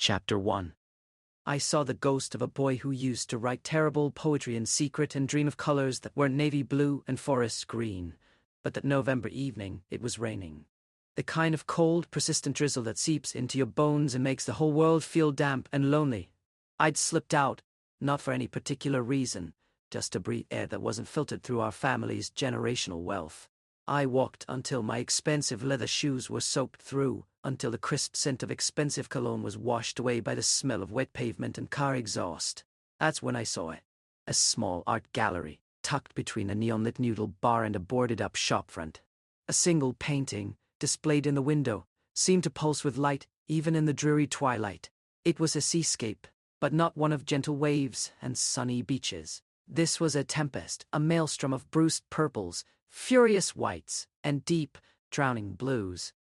Chapter 1. I saw the ghost of a boy who used to write terrible poetry in secret and dream of colors that were navy blue and forest green, but that November evening it was raining. The kind of cold, persistent drizzle that seeps into your bones and makes the whole world feel damp and lonely. I'd slipped out, not for any particular reason, just to breathe air that wasn't filtered through our family's generational wealth. I walked until my expensive leather shoes were soaked through, until the crisp scent of expensive cologne was washed away by the smell of wet pavement and car exhaust. That's when I saw it. A small art gallery, tucked between a neon-lit noodle bar and a boarded-up shopfront. A single painting, displayed in the window, seemed to pulse with light, even in the dreary twilight. It was a seascape, but not one of gentle waves and sunny beaches. This was a tempest, a maelstrom of bruised purples, furious whites, and deep, drowning blues.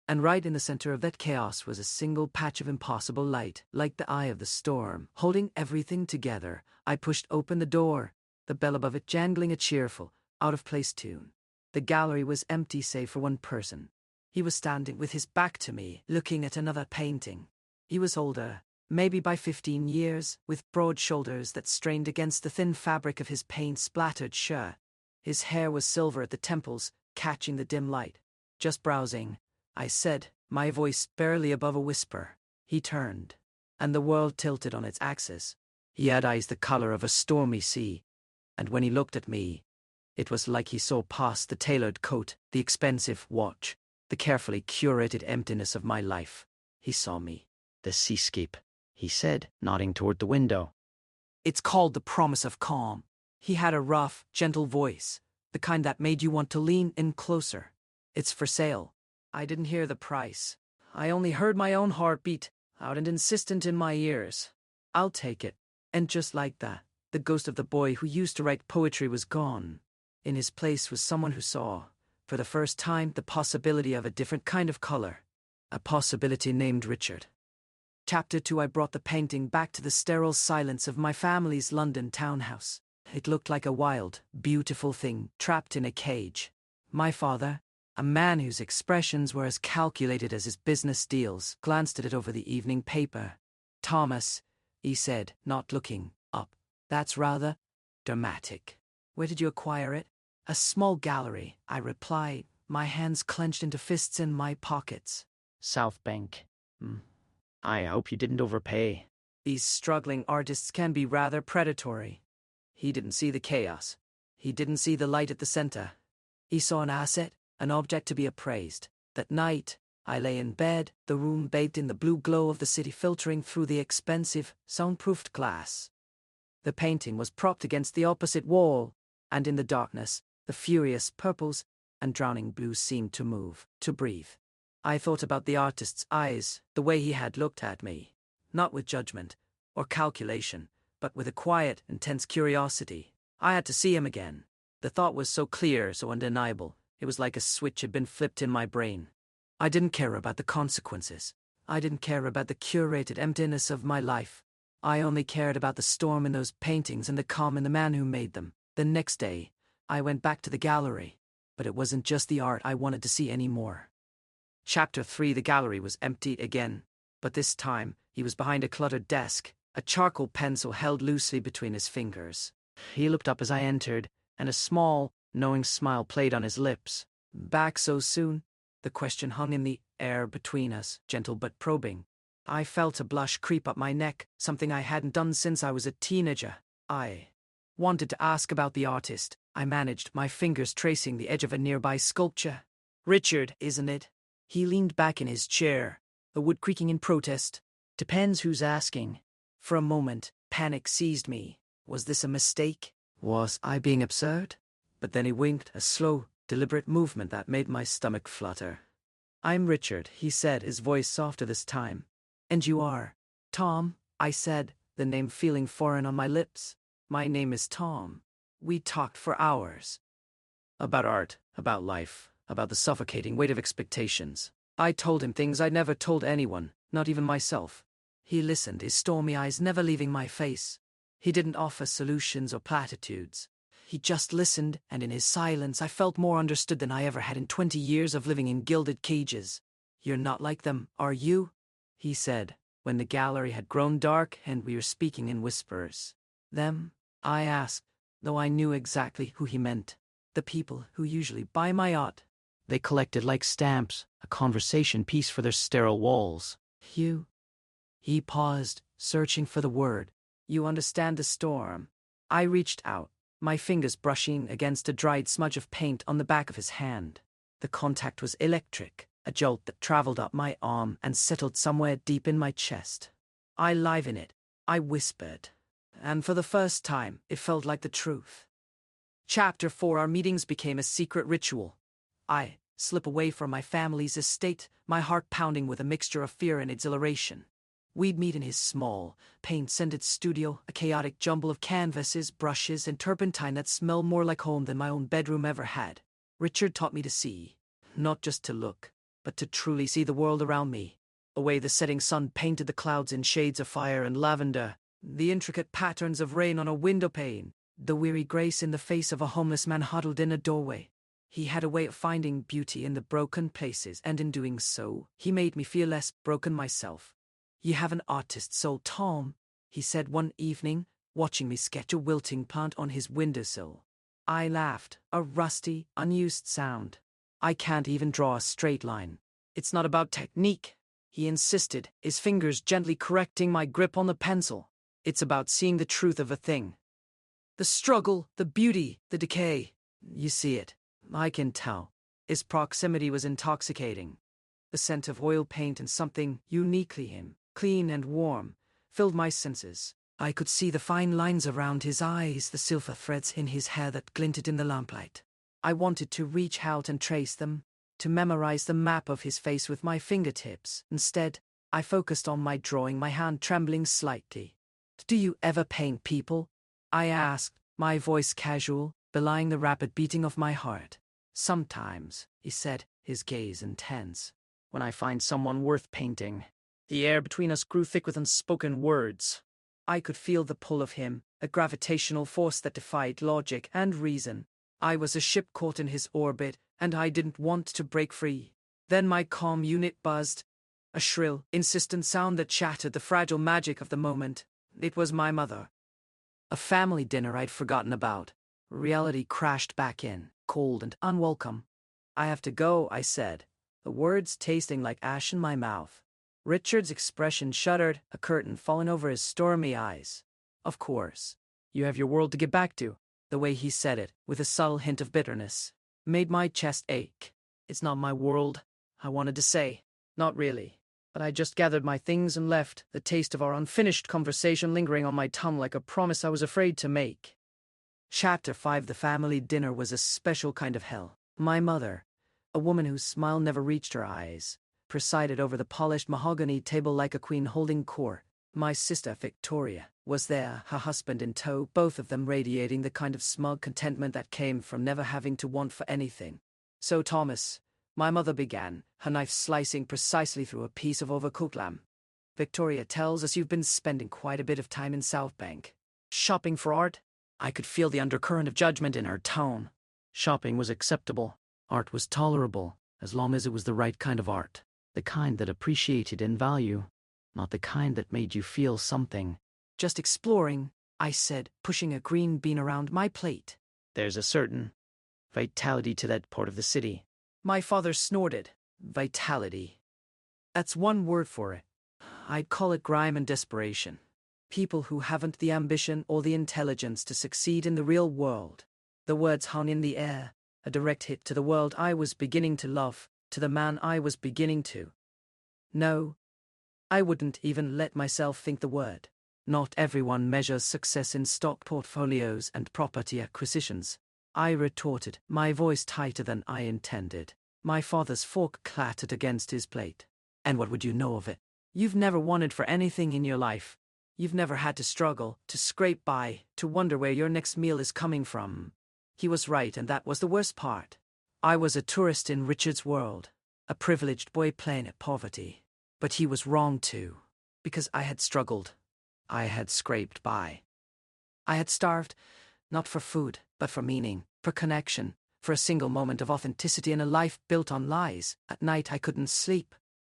And right in the center of that chaos was a single patch of impossible light, like the eye of the storm, holding everything together. I pushed open the door, the bell above it jangling a cheerful, out-of-place tune. The gallery was empty save for one person. He was standing with his back to me, looking at another painting. He was older, maybe by 15 years, with broad shoulders that strained against the thin fabric of his paint-splattered shirt. His hair was silver at the temples, catching the dim light. "Just browsing," I said, my voice barely above a whisper. He turned, and the world tilted on its axis. He had eyes the color of a stormy sea, and when he looked at me, it was like he saw past the tailored coat, the expensive watch, the carefully curated emptiness of my life. He saw me. "The seascape," he said, nodding toward the window. "It's called the promise of calm." He had a rough, gentle voice, the kind that made you want to lean in closer. "It's for sale." I didn't hear the price. I only heard my own heartbeat, out and insistent in my ears. "I'll take it." And just like that, the ghost of the boy who used to write poetry was gone. In his place was someone who saw, for the first time, the possibility of a different kind of color. A possibility named Richard. Chapter 2. I brought the painting back to the sterile silence of my family's London townhouse. It looked like a wild, beautiful thing trapped in a cage. My father, a man whose expressions were as calculated as his business deals, glanced at it over the evening paper. "Thomas," he said, not looking up, "that's rather dramatic. Where did you acquire it?" "A small gallery," I replied, my hands clenched into fists in my pockets. "South Bank. I hope you didn't overpay." These struggling artists can be rather predatory. He didn't see the chaos. He didn't see the light at the center. He saw an asset, an object to be appraised. That night, I lay in bed, the room bathed in the blue glow of the city filtering through the expensive, soundproofed glass. The painting was propped against the opposite wall, and in the darkness, the furious purples and drowning blues seemed to move, to breathe. I thought about the artist's eyes, the way he had looked at me, not with judgment or calculation, but with a quiet, intense curiosity. I had to see him again. The thought was so clear, so undeniable. It was like a switch had been flipped in my brain. I didn't care about the consequences. I didn't care about the curated emptiness of my life. I only cared about the storm in those paintings and the calm in the man who made them. The next day, I went back to the gallery, but it wasn't just the art I wanted to see anymore. Chapter 3. The gallery was empty again, but this time he was behind a cluttered desk, a charcoal pencil held loosely between his fingers. He looked up as I entered, and a small, knowing smile played on his lips. "Back so soon?" The question hung in the air between us, gentle but probing. I felt a blush creep up my neck, something I hadn't done since I was a teenager. I wanted to ask about the artist. I managed, my fingers tracing the edge of a nearby sculpture. "Richard, isn't it?" He leaned back in his chair, the wood creaking in protest. "Depends who's asking." For a moment, panic seized me. Was this a mistake? Was I being absurd? But then he winked, a slow, deliberate movement that made my stomach flutter. "I'm Richard," he said, his voice softer this time. "And you are?" "Tom," I said, the name feeling foreign on my lips. "My name is Tom." We talked for hours. About art, about life, about the suffocating weight of expectations. I told him things I'd never told anyone, not even myself. He listened, his stormy eyes never leaving my face. He didn't offer solutions or platitudes. He just listened, and in his silence I felt more understood than I ever had in 20 years of living in gilded cages. "You're not like them, are you?" he said. when the gallery had grown dark and we were speaking in whispers. Them, I asked, though I knew exactly who he meant. The people who usually buy my art. They collected like stamps, a conversation piece for their sterile walls. You. He paused, searching for the word. You understand the storm. I reached out, my fingers brushing against a dried smudge of paint on the back of his hand. The contact was electric, a jolt that traveled up my arm and settled somewhere deep in my chest. I live in it, I whispered. And for the first time, it felt like the truth. Chapter 4. Our meetings became a secret ritual. I slip away from my family's estate, my heart pounding with a mixture of fear and exhilaration. We'd meet in his small, paint-scented studio, a chaotic jumble of canvases, brushes, and turpentine that smelled more like home than my own bedroom ever had. Richard taught me to see, not just to look, but to truly see the world around me. The way the setting sun painted the clouds in shades of fire and lavender, the intricate patterns of rain on a window pane, the weary grace in the face of a homeless man huddled in a doorway. He had a way of finding beauty in the broken places, and in doing so, he made me feel less broken myself. You have an artist's soul, Tom, he said one evening, watching me sketch a wilting plant on his windowsill. I laughed, a rusty, unused sound. I can't even draw a straight line. It's not about technique, he insisted, his fingers gently correcting my grip on the pencil. It's about seeing the truth of a thing. The struggle, the beauty, the decay. You see it. I can tell. His proximity was intoxicating. The scent of oil paint and something uniquely him, clean and warm, filled my senses. I could see the fine lines around his eyes, the silver threads in his hair that glinted in the lamplight. I wanted to reach out and trace them, to memorize the map of his face with my fingertips. Instead, I focused on my drawing, my hand trembling slightly. Do you ever paint people? I asked, my voice casual, belying the rapid beating of my heart. Sometimes, he said, his gaze intense. When I find someone worth painting. The air between us grew thick with unspoken words. I could feel the pull of him, a gravitational force that defied logic and reason. I was a ship caught in his orbit, and I didn't want to break free. Then my comm unit buzzed. A shrill, insistent sound that shattered the fragile magic of the moment. It was my mother. A family dinner I'd forgotten about. Reality crashed back in, cold and unwelcome. I have to go, I said, the words tasting like ash in my mouth. Richard's expression shuddered, a curtain falling over his stormy eyes. Of course. You have your world to get back to. The way he said it, with a subtle hint of bitterness, made my chest ache. It's not my world, I wanted to say. Not really. But I just gathered my things and left, the taste of our unfinished conversation lingering on my tongue like a promise I was afraid to make. Chapter 5. The family dinner was a special kind of hell. My mother, a woman whose smile never reached her eyes, presided over the polished mahogany table like a queen holding court. My sister Victoria was there, her husband in tow, both of them radiating the kind of smug contentment that came from never having to want for anything. So Thomas, my mother began, her knife slicing precisely through a piece of overcooked lamb. Victoria tells us you've been spending quite a bit of time in South Bank. Shopping for art? I could feel the undercurrent of judgment in her tone. Shopping was acceptable. Art was tolerable, as long as it was the right kind of art. The kind that appreciated in value, not the kind that made you feel something. Just exploring, I said, pushing a green bean around my plate. There's a certain vitality to that part of the city. My father snorted. Vitality. That's one word for it. I'd call it grime and desperation. People who haven't the ambition or the intelligence to succeed in the real world. The words hung in the air, a direct hit to the world I was beginning to love, to the man I was beginning to. No, I wouldn't even let myself think the word. Not everyone measures success in stock portfolios and property acquisitions. I retorted, my voice tighter than I intended. My father's fork clattered against his plate. And what would you know of it? You've never wanted for anything in your life. You've never had to struggle, to scrape by, to wonder where your next meal is coming from. He was right, and that was the worst part. I was a tourist in Richard's world, a privileged boy playing at poverty. But he was wrong too, because I had struggled. I had scraped by. I had starved, not for food, but for meaning, for connection, for a single moment of authenticity in a life built on lies. At night I couldn't sleep.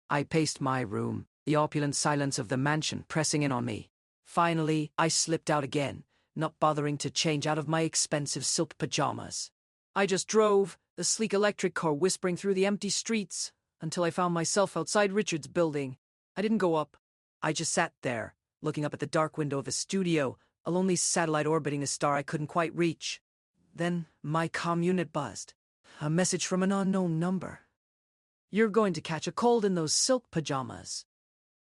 I paced my room, the opulent silence of the mansion pressing in on me. Finally, I slipped out again, not bothering to change out of my expensive silk pajamas. I just drove, the sleek electric car whispering through the empty streets, until I found myself outside Richard's building. I didn't go up. I just sat there, looking up at the dark window of his studio, a lonely satellite orbiting a star I couldn't quite reach. Then my comm unit buzzed. A message from an unknown number. "You're going to catch a cold in those silk pajamas."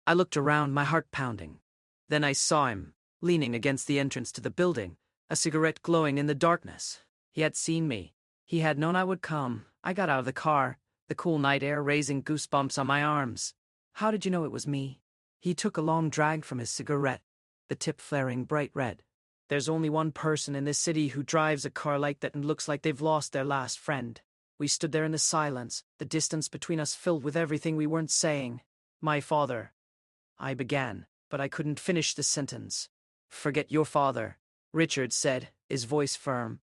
I looked around, my heart pounding. Then I saw him, leaning against the entrance to the building, a cigarette glowing in the darkness. He had seen me. He had known I would come. I got out of the car, the cool night air raising goosebumps on my arms. "How did you know it was me?" He took a long drag from his cigarette, the tip flaring bright red. "There's only one person in this city who drives a car like that and looks like they've lost their last friend." We stood there in the silence, the distance between us filled with everything we weren't saying. "My father," I began, but I couldn't finish the sentence. "Forget your father," Richard said, his voice firm.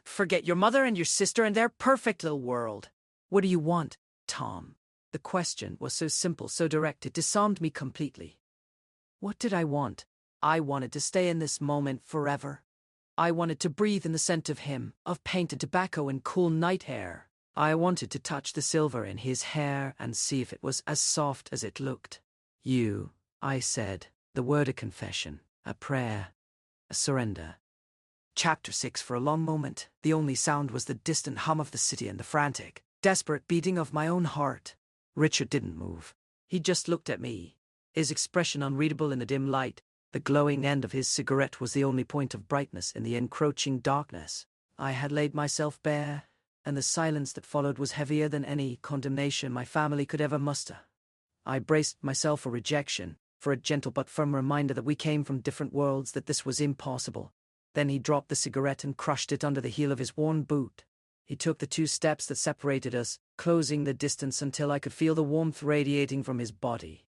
"Forget your mother and your sister and their perfect little world." "What do you want, Tom?" The question was so simple, so direct, it disarmed me completely. What did I want? I wanted to stay in this moment forever. I wanted to breathe in the scent of him, of painted tobacco and cool night air. I wanted to touch the silver in his hair and see if it was as soft as it looked. "You," I said, the word a confession, a prayer, a surrender. Chapter 6. For a long moment, the only sound was the distant hum of the city and the frantic, desperate beating of my own heart. Richard didn't move. He just looked at me, his expression unreadable in the dim light. The glowing end of his cigarette was the only point of brightness in the encroaching darkness. I had laid myself bare, and the silence that followed was heavier than any condemnation my family could ever muster. I braced myself for rejection, for a gentle but firm reminder that we came from different worlds, that this was impossible. Then he dropped the cigarette and crushed it under the heel of his worn boot. He took the 2 steps that separated us, closing the distance until I could feel the warmth radiating from his body.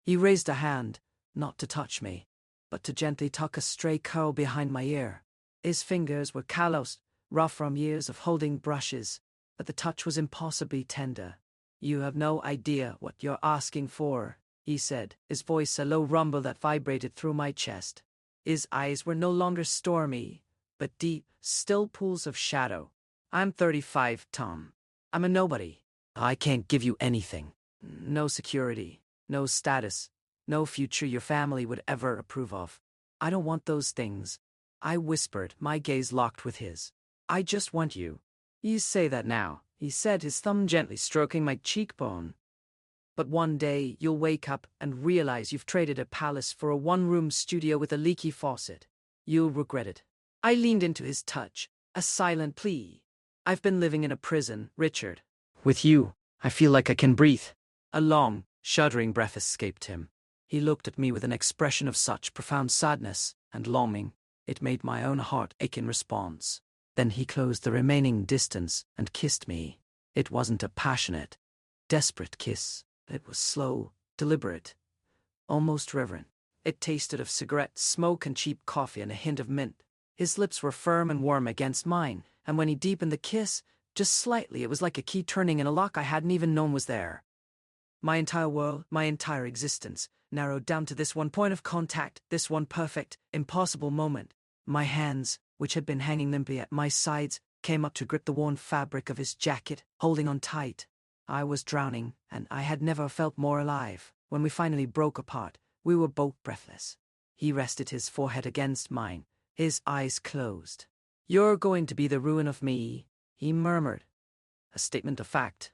He raised a hand, not to touch me, but to gently tuck a stray curl behind my ear. His fingers were calloused, rough from years of holding brushes, but the touch was impossibly tender. "You have no idea what you're asking for," he said, his voice a low rumble that vibrated through my chest. His eyes were no longer stormy, but deep, still pools of shadow. "I'm 35, Tom. I'm a nobody. I can't give you anything. No security, no status, no future your family would ever approve of. I don't want those things," I whispered, my gaze locked with his. "I just want you." "You say that now," he said, his thumb gently stroking my cheekbone. "But one day you'll wake up and realize you've traded a palace for a one-room studio with a leaky faucet. You'll regret it." I leaned into his touch, a silent plea. "I've been living in a prison, Richard. With you, I feel like I can breathe." A long, shuddering breath escaped him. He looked at me with an expression of such profound sadness and longing, it made my own heart ache in response. Then he closed the remaining distance and kissed me. It wasn't a passionate, desperate kiss. It was slow, deliberate, almost reverent. It tasted of cigarette smoke and cheap coffee and a hint of mint. His lips were firm and warm against mine, and when he deepened the kiss, just slightly, it was like a key turning in a lock I hadn't even known was there. My entire world, my entire existence, narrowed down to this one point of contact, this one perfect, impossible moment. My hands, which had been hanging limply at my sides, came up to grip the worn fabric of his jacket, holding on tight. I was drowning, and I had never felt more alive. When we finally broke apart, we were both breathless. He rested his forehead against mine, his eyes closed. "You're going to be the ruin of me," he murmured. A statement of fact,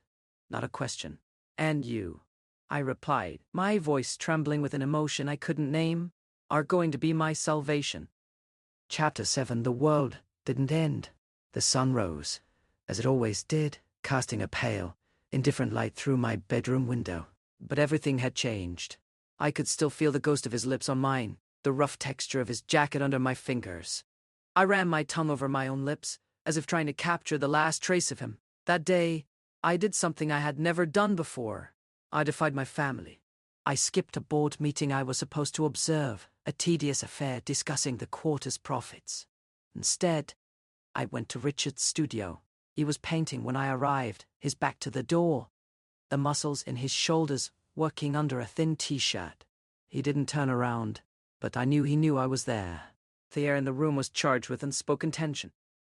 not a question. "And you," I replied, my voice trembling with an emotion I couldn't name, "are going to be my salvation." Chapter 7. The world didn't end. The sun rose, as it always did, casting a pale, indifferent light through my bedroom window. But everything had changed. I could still feel the ghost of his lips on mine, the rough texture of his jacket under my fingers. I ran my tongue over my own lips, as if trying to capture the last trace of him. That day, I did something I had never done before. I defied my family. I skipped a board meeting I was supposed to observe, a tedious affair discussing the quarter's profits. Instead, I went to Richard's studio. He was painting when I arrived, his back to the door. The muscles in his shoulders working under a thin t-shirt. He didn't turn around, but I knew he knew I was there. The air in the room was charged with unspoken tension.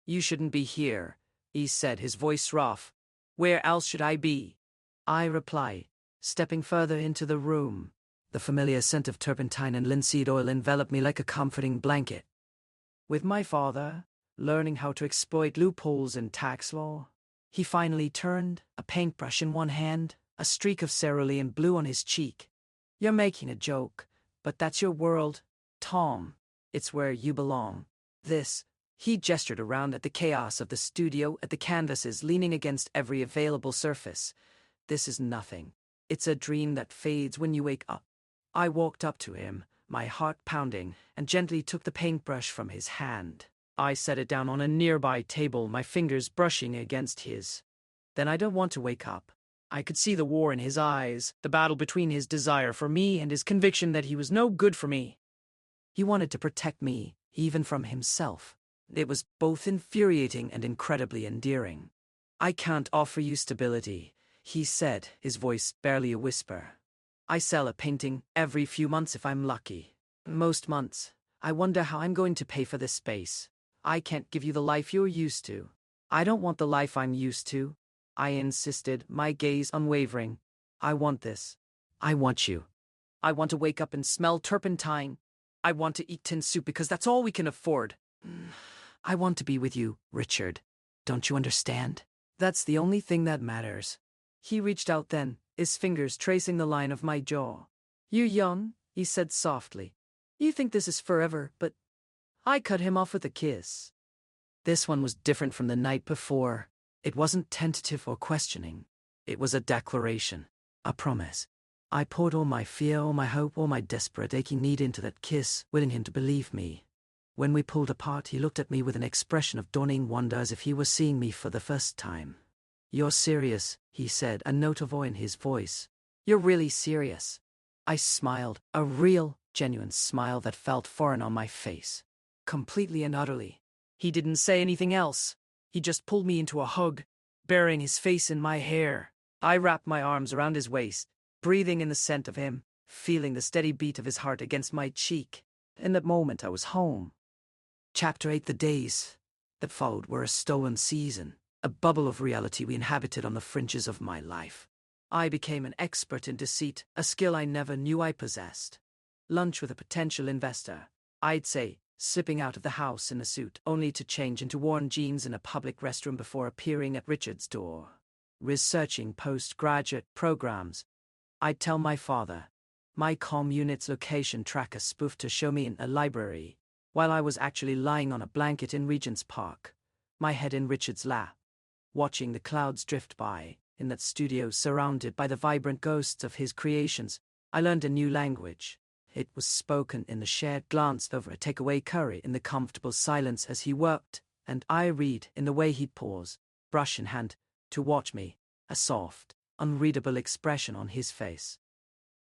"You shouldn't be here," he said, his voice rough. "Where else should I be?" I replied, stepping further into the room. The familiar scent of turpentine and linseed oil enveloped me like a comforting blanket. "With my father, learning how to exploit loopholes in tax law." He finally turned, a paintbrush in one hand, a streak of cerulean blue on his cheek. "You're making a joke, but that's your world, Tom. It's where you belong. This," he gestured around at the chaos of the studio, at the canvases leaning against every available surface. "This is nothing. It's a dream that fades when you wake up." I walked up to him, my heart pounding, and gently took the paintbrush from his hand. I set it down on a nearby table, my fingers brushing against his. "Then I don't want to wake up." I could see the war in his eyes, the battle between his desire for me and his conviction that he was no good for me. He wanted to protect me, even from himself. It was both infuriating and incredibly endearing. "I can't offer you stability," he said, his voice barely a whisper. "I sell a painting every few months if I'm lucky. Most months, I wonder how I'm going to pay for this space. I can't give you the life you're used to." "I don't want the life I'm used to," I insisted, my gaze unwavering. "I want this. I want you. I want to wake up and smell turpentine. I want to eat tin soup because that's all we can afford. I want to be with you, Richard. Don't you understand? That's the only thing that matters." He reached out then, his fingers tracing the line of my jaw. "You're young," he said softly. "You think this is forever, but—" I cut him off with a kiss. This one was different from the night before. It wasn't tentative or questioning. It was a declaration, a promise. I poured all my fear, all my hope, all my desperate aching need into that kiss, willing him to believe me. When we pulled apart, he looked at me with an expression of dawning wonder, as if he were seeing me for the first time. "You're serious," he said, a note of awe in his voice. "You're really serious?" I smiled, a real, genuine smile that felt foreign on my face. Completely and utterly. He didn't say anything else. He just pulled me into a hug, burying his face in my hair. I wrapped my arms around his waist, breathing in the scent of him, feeling the steady beat of his heart against my cheek. In that moment I was home. Chapter 8. The days that followed were a stolen season, a bubble of reality we inhabited on the fringes of my life. I became an expert in deceit, a skill I never knew I possessed. Lunch with a potential investor, I'd say, slipping out of the house in a suit, only to change into worn jeans in a public restroom before appearing at Richard's door. Researching postgraduate programs. I'd tell my father. My comm unit's location tracker spoofed to show me in a library, while I was actually lying on a blanket in Regent's Park, my head in Richard's lap, watching the clouds drift by, in that studio surrounded by the vibrant ghosts of his creations. I learned a new language. It was spoken in the shared glance over a takeaway curry, in the comfortable silence as he worked, and I read in the way he'd pause, brush in hand, to watch me, a soft, unreadable expression on his face.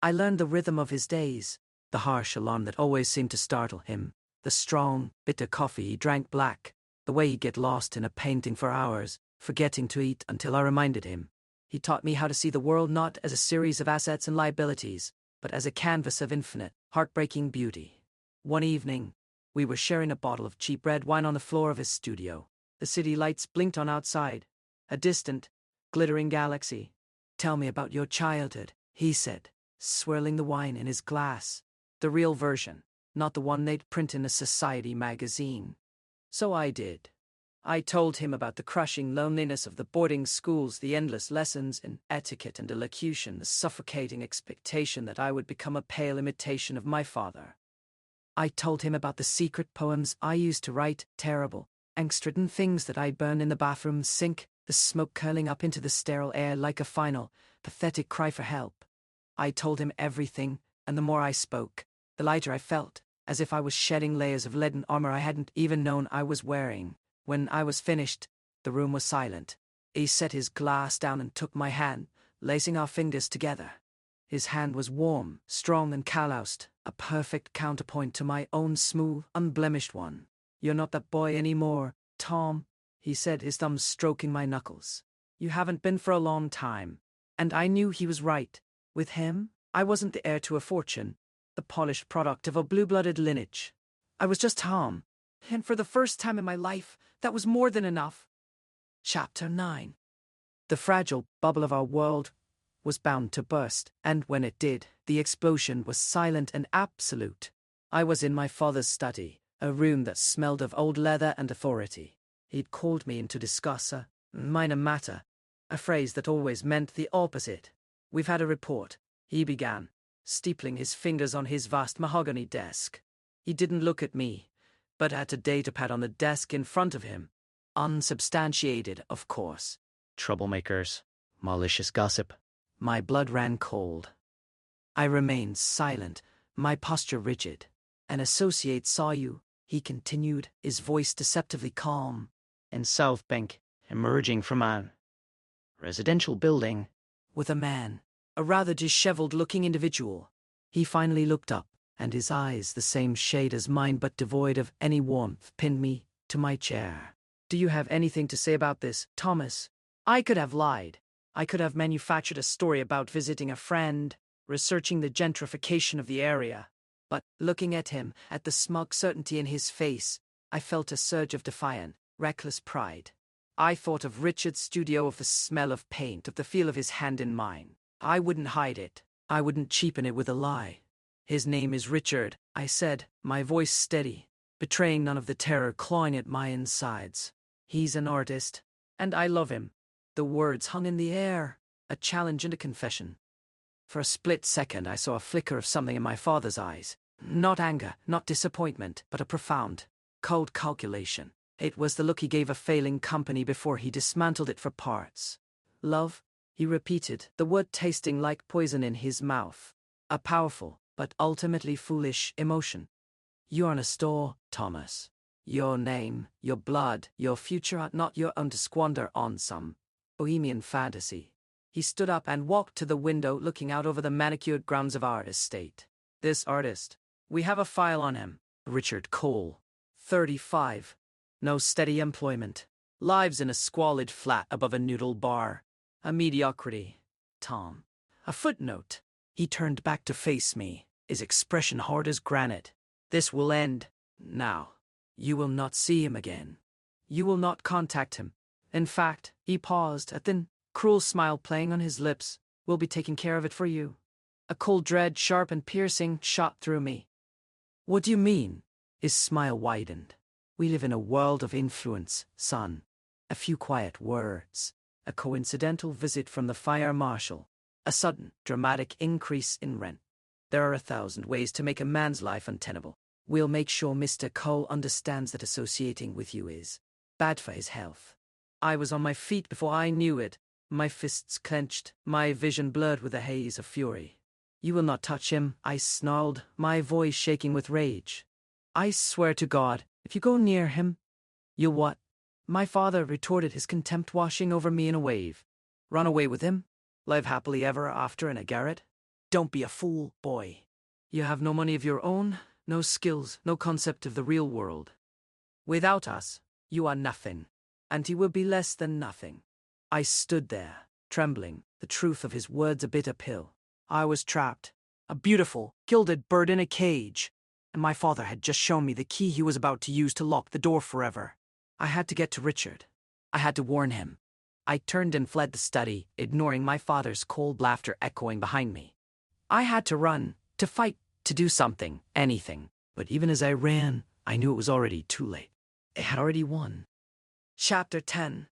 I learned the rhythm of his days, the harsh alarm that always seemed to startle him, the strong, bitter coffee he drank black, the way he'd get lost in a painting for hours, forgetting to eat until I reminded him. He taught me how to see the world not as a series of assets and liabilities, but as a canvas of infinite, heartbreaking beauty. One evening, we were sharing a bottle of cheap red wine on the floor of his studio. The city lights blinked on outside, a distant, glittering galaxy. "Tell me about your childhood," he said, swirling the wine in his glass. "The real version, not the one they'd print in a society magazine." So I did. I told him about the crushing loneliness of the boarding schools, the endless lessons in etiquette and elocution, the suffocating expectation that I would become a pale imitation of my father. I told him about the secret poems I used to write, terrible, angst-ridden things that I'd burn in the bathroom sink, the smoke curling up into the sterile air like a final, pathetic cry for help. I told him everything, and the more I spoke, the lighter I felt, as if I was shedding layers of leaden armor I hadn't even known I was wearing. When I was finished, the room was silent. He set his glass down and took my hand, lacing our fingers together. His hand was warm, strong and calloused, a perfect counterpoint to my own smooth, unblemished one. "You're not that boy anymore, Tom," he said, his thumbs stroking my knuckles. "You haven't been for a long time." And I knew he was right. With him, I wasn't the heir to a fortune, the polished product of a blue-blooded lineage. I was just Tom, and for the first time in my life, that was more than enough. Chapter 9. The fragile bubble of our world was bound to burst, and when it did, the explosion was silent and absolute. I was in my father's study, a room that smelled of old leather and authority. He'd called me in to discuss a minor matter, a phrase that always meant the opposite. "We've had a report," he began, steepling his fingers on his vast mahogany desk. He didn't look at me, but at a datapad on the desk in front of him. Unsubstantiated, of course. Troublemakers, malicious gossip. My blood ran cold. I remained silent, my posture rigid. "An associate saw you," he continued, his voice deceptively calm. "In South Bank, emerging from a residential building, with a man, a rather disheveled-looking individual." He finally looked up, and his eyes, the same shade as mine but devoid of any warmth, pinned me to my chair. "Do you have anything to say about this, Thomas?" I could have lied. I could have manufactured a story about visiting a friend, researching the gentrification of the area. But, looking at him, at the smug certainty in his face, I felt a surge of defiant, reckless pride. I thought of Richard's studio, of the smell of paint, of the feel of his hand in mine. I wouldn't hide it. I wouldn't cheapen it with a lie. "His name is Richard," I said, my voice steady, betraying none of the terror clawing at my insides. "He's an artist, and I love him." The words hung in the air, a challenge and a confession. For a split second I saw a flicker of something in my father's eyes. Not anger, not disappointment, but a profound, cold calculation. It was the look he gave a failing company before he dismantled it for parts. "Love," he repeated, the word tasting like poison in his mouth. "A powerful, but ultimately foolish emotion. You are in a store, Thomas. Your name, your blood, your future are not your own to squander on some bohemian fantasy." He stood up and walked to the window, looking out over the manicured grounds of our estate. "This artist, we have a file on him. Richard Cole, 35. No steady employment. Lives in a squalid flat above a noodle bar. A mediocrity, Tom. A footnote." He turned back to face me, his expression hard as granite. "This will end now. You will not see him again. You will not contact him. In fact," he paused, a thin, cruel smile playing on his lips, "we'll be taking care of it for you." A cold dread, sharp and piercing, shot through me. "What do you mean?" His smile widened. "We live in a world of influence, son. A few quiet words, a coincidental visit from the fire marshal, a sudden, dramatic increase in rent. There are 1,000 ways to make a man's life untenable. We'll make sure Mr. Cole understands that associating with you is bad for his health." I was on my feet before I knew it, my fists clenched, my vision blurred with a haze of fury. "You will not touch him," I snarled, my voice shaking with rage. "I swear to God, if you go near him—" "You'll what?" My father retorted, his contempt washing over me in a wave. "Run away with him? Live happily ever after in a garret? Don't be a fool, boy. You have no money of your own, no skills, no concept of the real world. Without us, you are nothing, and he will be less than nothing." I stood there, trembling, the truth of his words a bitter pill. I was trapped, a beautiful, gilded bird in a cage, and my father had just shown me the key he was about to use to lock the door forever. I had to get to Richard. I had to warn him. I turned and fled the study, ignoring my father's cold laughter echoing behind me. I had to run, to fight, to do something, anything. But even as I ran, I knew it was already too late. It had already won. Chapter 10.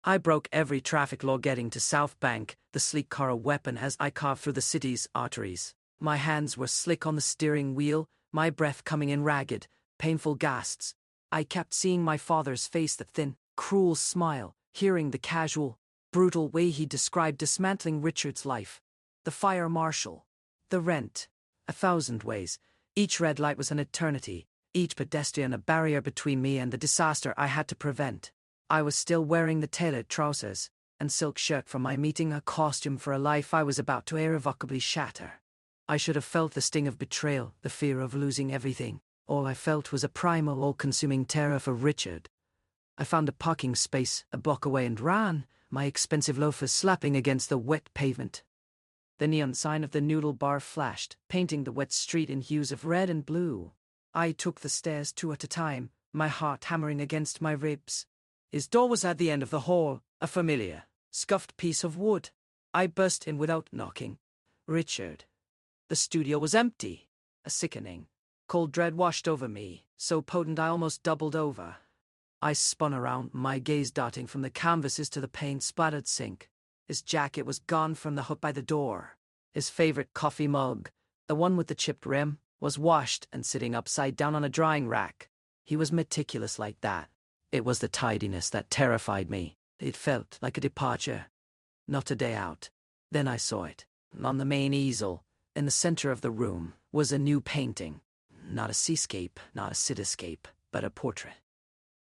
I broke every traffic law getting to South Bank, the sleek car a weapon as I carved through the city's arteries. My hands were slick on the steering wheel, my breath coming in ragged, painful gasps. I kept seeing my father's face, the thin, cruel smile, hearing the casual, brutal way he described dismantling Richard's life. The fire marshal. The rent. 1,000 ways. Each red light was an eternity, each pedestrian a barrier between me and the disaster I had to prevent. I was still wearing the tailored trousers and silk shirt from my meeting, a costume for a life I was about to irrevocably shatter. I should have felt the sting of betrayal, the fear of losing everything. All I felt was a primal, all-consuming terror for Richard. I found a parking space a block away and ran, my expensive loafers slapping against the wet pavement. The neon sign of the noodle bar flashed, painting the wet street in hues of red and blue. I took the stairs 2 at a time, my heart hammering against my ribs. His door was at the end of the hall, a familiar, scuffed piece of wood. I burst in without knocking. Richard. The studio was empty. A sickening, cold dread washed over me, so potent I almost doubled over. I spun around, my gaze darting from the canvases to the paint-splattered sink. His jacket was gone from the hook by the door. His favorite coffee mug, the one with the chipped rim, was washed and sitting upside down on a drying rack. He was meticulous like that. It was the tidiness that terrified me. It felt like a departure, not a day out. Then I saw it. On the main easel, in the center of the room, was a new painting. Not a seascape, not a cityscape, but a portrait.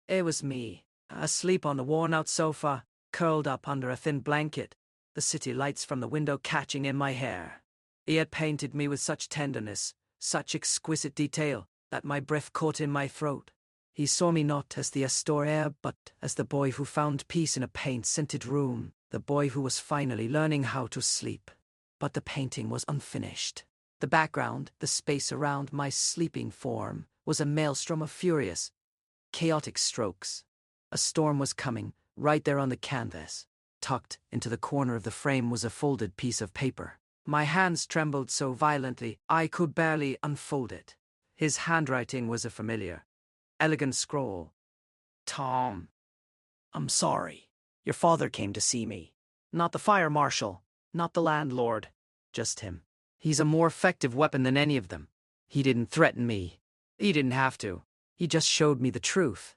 It was me, asleep on a worn-out sofa, curled up under a thin blanket, the city lights from the window catching in my hair. He had painted me with such tenderness, such exquisite detail, that my breath caught in my throat. He saw me not as the Astor heir, but as the boy who found peace in a paint-scented room, the boy who was finally learning how to sleep. But the painting was unfinished. The background, the space around my sleeping form, was a maelstrom of furious, chaotic strokes. A storm was coming, right there on the canvas. Tucked into the corner of the frame was a folded piece of paper. My hands trembled so violently I could barely unfold it. His handwriting was a familiar, elegant scroll. Tom. I'm sorry. Your father came to see me. Not the fire marshal, not the landlord, just him. He's a more effective weapon than any of them. He didn't threaten me. He didn't have to. He just showed me the truth.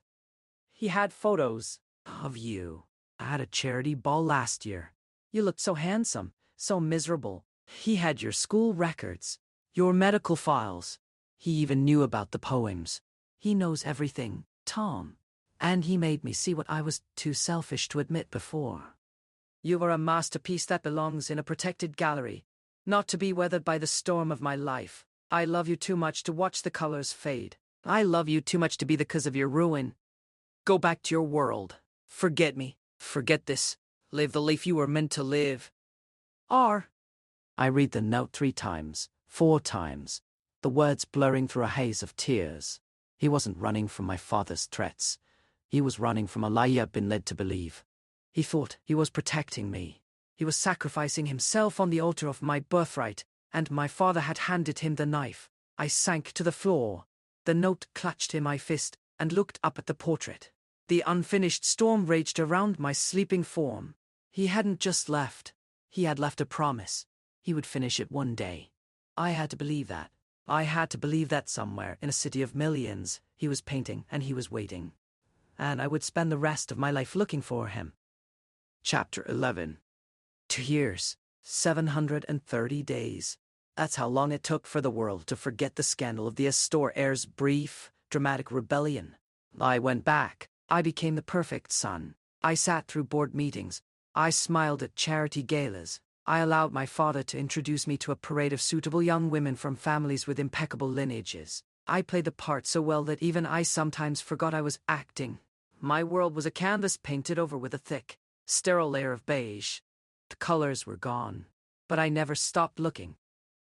He had photos of you. I had a charity ball last year. You looked so handsome, so miserable. He had your school records, your medical files. He even knew about the poems. He knows everything, Tom. And he made me see what I was too selfish to admit before. You are a masterpiece that belongs in a protected gallery, not to be weathered by the storm of my life. I love you too much to watch the colors fade. I love you too much to be the cause of your ruin. Go back to your world. Forget me. Forget this. Live the life you were meant to live. R. I read the note 3 times, 4 times, the words blurring through a haze of tears. He wasn't running from my father's threats. He was running from a lie he had been led to believe. He thought he was protecting me. He was sacrificing himself on the altar of my birthright, and my father had handed him the knife. I sank to the floor. The note clutched in my fist and looked up at the portrait. The unfinished storm raged around my sleeping form. He hadn't just left. He had left a promise. He would finish it one day. I had to believe that. I had to believe that somewhere in a city of millions, he was painting and he was waiting. And I would spend the rest of my life looking for him. Chapter 11. 2 years, 730 days. That's how long it took for the world to forget the scandal of the Astor heir's brief, dramatic rebellion. I went back. I became the perfect son. I sat through board meetings. I smiled at charity galas. I allowed my father to introduce me to a parade of suitable young women from families with impeccable lineages. I played the part so well that even I sometimes forgot I was acting. My world was a canvas painted over with a thick, sterile layer of beige. The colors were gone, but I never stopped looking.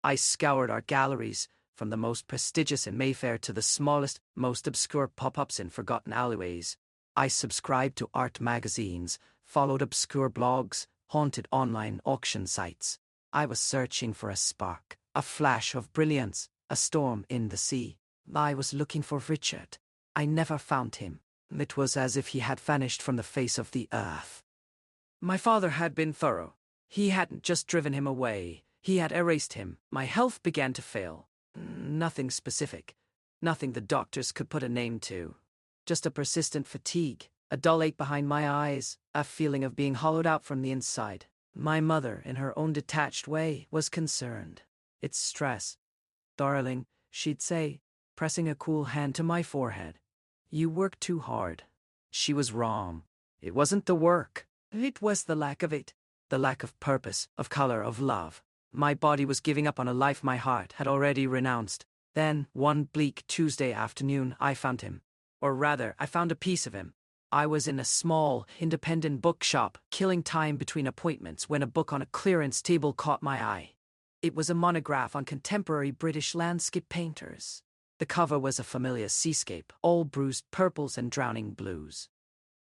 I scoured art galleries, from the most prestigious in Mayfair to the smallest, most obscure pop-ups in forgotten alleyways. I subscribed to art magazines, followed obscure blogs, haunted online auction sites. I was searching for a spark, a flash of brilliance, a storm in the sea. I was looking for Richard. I never found him. It was as if he had vanished from the face of the earth. My father had been thorough. He hadn't just driven him away. He had erased him. My health began to fail. Nothing specific. Nothing the doctors could put a name to. Just a persistent fatigue, a dull ache behind my eyes, a feeling of being hollowed out from the inside. My mother, in her own detached way, was concerned. It's stress. Darling, she'd say, pressing a cool hand to my forehead. You work too hard. She was wrong. It wasn't the work. It was the lack of it. The lack of purpose, of color, of love. My body was giving up on a life my heart had already renounced. Then, one bleak Tuesday afternoon, I found him. Or rather, I found a piece of him. I was in a small, independent bookshop, killing time between appointments when a book on a clearance table caught my eye. It was a monograph on contemporary British landscape painters. The cover was a familiar seascape, all bruised purples and drowning blues.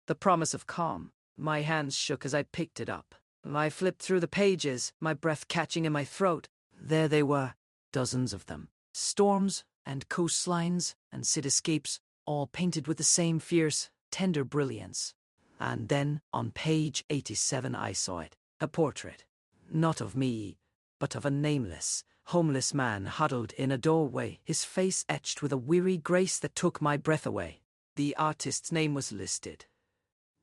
The promise of calm. My hands shook as I picked it up. I flipped through the pages, my breath catching in my throat. There they were, dozens of them. Storms and coastlines and cityscapes, all painted with the same fierce, tender brilliance. And then, on page 87 I saw it, a portrait. Not of me, but of a nameless, homeless man huddled in a doorway, his face etched with a weary grace that took my breath away. The artist's name was listed.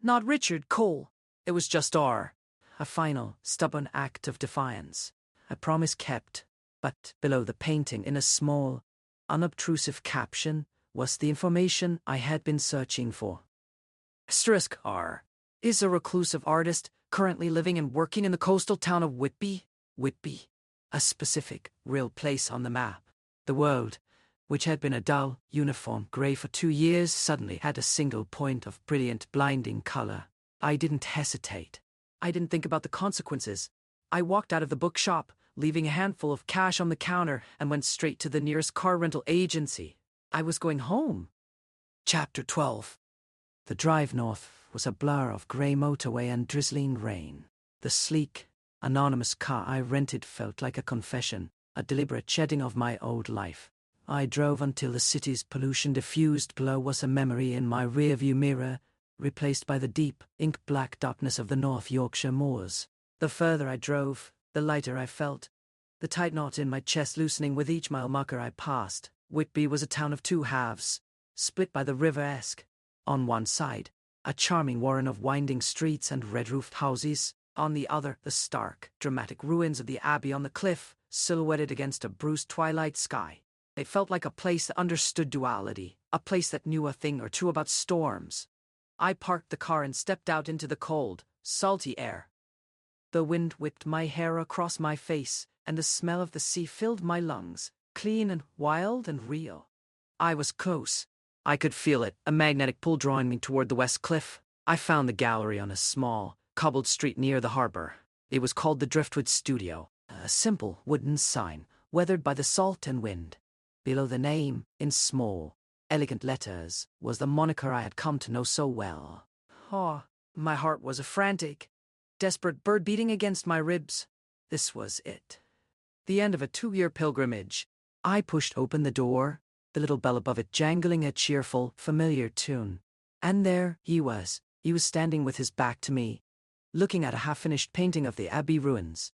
Not Richard Cole. It was just R. A final, stubborn act of defiance. A promise kept. But below the painting, in a small, unobtrusive caption, was the information I had been searching for. Asterisk R. Is a reclusive artist, currently living and working in the coastal town of Whitby. Whitby. A specific, real place on the map. The world, which had been a dull, uniform grey for 2 years, suddenly had a single point of brilliant, blinding colour. I didn't hesitate. I didn't think about the consequences. I walked out of the bookshop, leaving a handful of cash on the counter, and went straight to the nearest car rental agency. I was going home. Chapter 12. The drive north was a blur of grey motorway and drizzling rain. The sleek, anonymous car I rented felt like a confession, a deliberate shedding of my old life. I drove until the city's pollution-diffused glow was a memory in my rearview mirror, replaced by the deep, ink-black darkness of the North Yorkshire moors. The further I drove, the lighter I felt, the tight knot in my chest loosening with each mile marker I passed. Whitby was a town of two halves, split by the River Esk. On one side, a charming warren of winding streets and red-roofed houses. On the other, the stark, dramatic ruins of the abbey on the cliff, silhouetted against a bruised twilight sky. It felt like a place that understood duality, a place that knew a thing or two about storms. I parked the car and stepped out into the cold, salty air. The wind whipped my hair across my face, and the smell of the sea filled my lungs, clean and wild and real. I was close. I could feel it, a magnetic pull drawing me toward the west cliff. I found the gallery on a small, cobbled street near the harbor. It was called the Driftwood Studio, a simple wooden sign, weathered by the salt and wind. Below the name, in small, elegant letters, was the moniker I had come to know so well. Oh, my heart was a frantic, desperate bird beating against my ribs. This was it. The end of a 2-year pilgrimage. I pushed open the door, the little bell above it jangling a cheerful, familiar tune. And there he was. He was standing with his back to me, looking at a half-finished painting of the abbey ruins.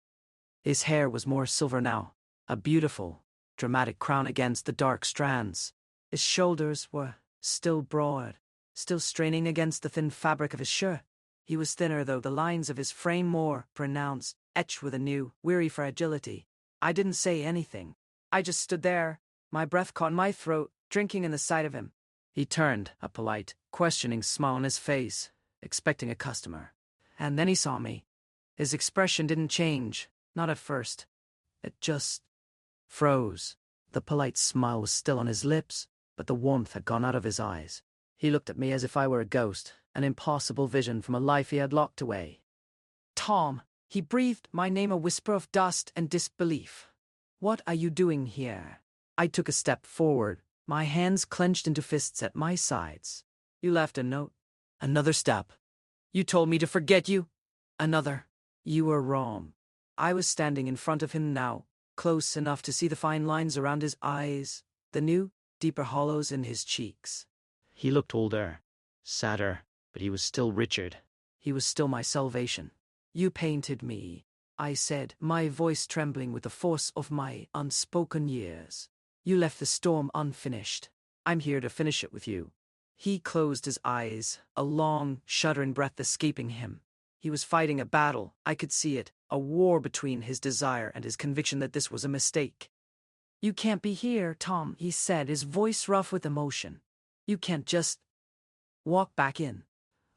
His hair was more silver now, a beautiful, dramatic crown against the dark strands. His shoulders were still broad, still straining against the thin fabric of his shirt. He was thinner, though the lines of his frame more pronounced, etched with a new, weary fragility. I didn't say anything. I just stood there, my breath caught in my throat, drinking in the sight of him. He turned, a polite, questioning smile on his face, expecting a customer. And then he saw me. His expression didn't change, not at first. It just froze. The polite smile was still on his lips, but the warmth had gone out of his eyes. He looked at me as if I were a ghost, an impossible vision from a life he had locked away. Tom, he breathed my name, a whisper of dust and disbelief. What are you doing here? I took a step forward, my hands clenched into fists at my sides. You left a note. Another step. You told me to forget you. Another. You were wrong. I was standing in front of him now, close enough to see the fine lines around his eyes, the new, deeper hollows in his cheeks. He looked older, sadder, but he was still Richard. He was still my salvation. You painted me, I said, my voice trembling with the force of my unspoken years. You left the storm unfinished. I'm here to finish it with you. He closed his eyes, a long, shuddering breath escaping him. He was fighting a battle, I could see it, a war between his desire and his conviction that this was a mistake. You can't be here, Tom, he said, his voice rough with emotion. You can't just walk back in.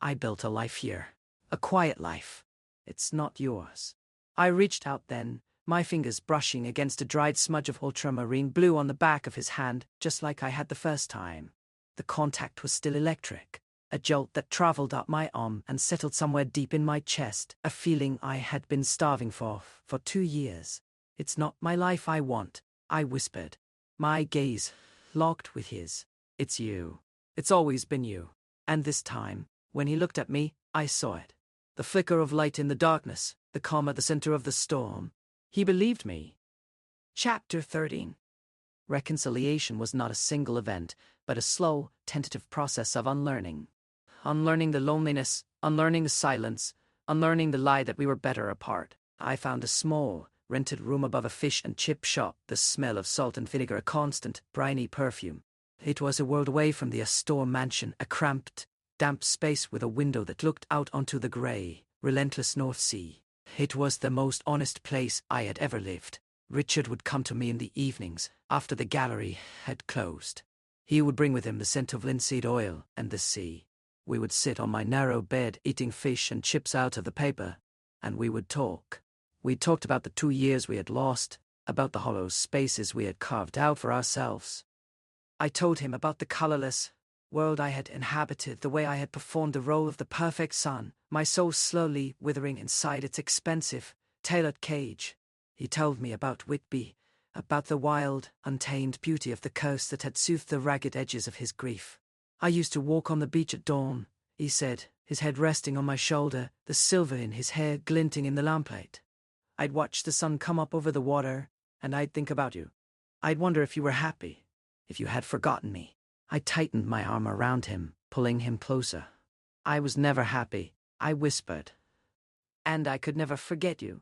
I built a life here, a quiet life. It's not yours. I reached out then, my fingers brushing against a dried smudge of ultramarine blue on the back of his hand, just like I had the first time. The contact was still electric, a jolt that traveled up my arm and settled somewhere deep in my chest, a feeling I had been starving for 2 years. It's not my life I want, I whispered. My gaze locked with his. It's you. It's always been you. And this time, when he looked at me, I saw it. The flicker of light in the darkness, the calm at the center of the storm. He believed me. Chapter 13. Reconciliation was not a single event, but a slow, tentative process of unlearning. Unlearning the loneliness, unlearning the silence, unlearning the lie that we were better apart. I found a small, rented room above a fish and chip shop, the smell of salt and vinegar a constant, briny perfume. It was a world away from the Astor mansion, a cramped, damp space with a window that looked out onto the grey, relentless North Sea. It was the most honest place I had ever lived. Richard would come to me in the evenings, after the gallery had closed. He would bring with him the scent of linseed oil and the sea. We would sit on my narrow bed eating fish and chips out of the paper, and we would talk. We talked about the 2 years we had lost, about the hollow spaces we had carved out for ourselves. I told him about the colorless world I had inhabited, the way I had performed the role of the perfect son, my soul slowly withering inside its expensive, tailored cage. He told me about Whitby, about the wild, untamed beauty of the coast that had soothed the ragged edges of his grief. I used to walk on the beach at dawn, he said, his head resting on my shoulder, the silver in his hair glinting in the lamplight. I'd watch the sun come up over the water, and I'd think about you. I'd wonder if you were happy, if you had forgotten me. I tightened my arm around him, pulling him closer. I was never happy, I whispered. And I could never forget you.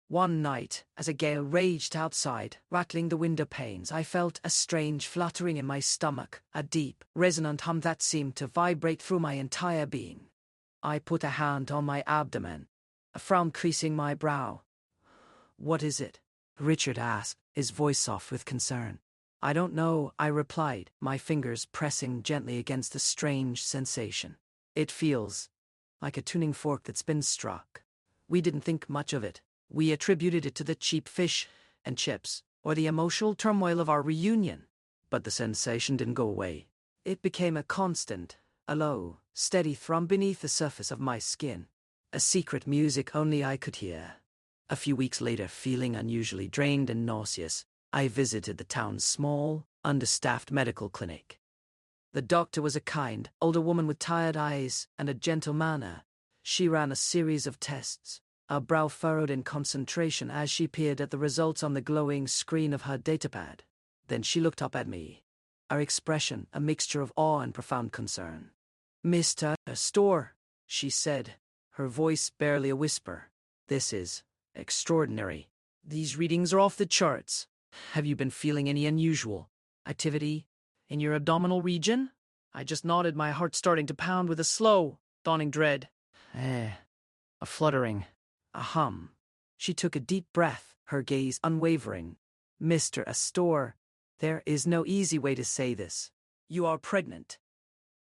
One night, as a gale raged outside, rattling the window panes, I felt a strange fluttering in my stomach, a deep, resonant hum that seemed to vibrate through my entire being. I put a hand on my abdomen, a frown creasing my brow. "What is it?" Richard asked, his voice soft with concern. "I don't know," I replied, my fingers pressing gently against the strange sensation. "It feels like a tuning fork that's been struck." We didn't think much of it. We attributed it to the cheap fish and chips, or the emotional turmoil of our reunion. But the sensation didn't go away. It became a constant, a low, steady thrum beneath the surface of my skin. A secret music only I could hear. A few weeks later, feeling unusually drained and nauseous, I visited the town's small, understaffed medical clinic. The doctor was a kind, older woman with tired eyes and a gentle manner. She ran a series of tests, her brow furrowed in concentration as she peered at the results on the glowing screen of her datapad. Then she looked up at me, her expression a mixture of awe and profound concern. "Mr. Astor," she said, her voice barely a whisper. "This is extraordinary. These readings are off the charts. Have you been feeling any unusual activity in your abdominal region?" I just nodded, my heart starting to pound with a slow, dawning dread. A fluttering, a hum. She took a deep breath, her gaze unwavering. "Mr. Astor, there is no easy way to say this. You are pregnant."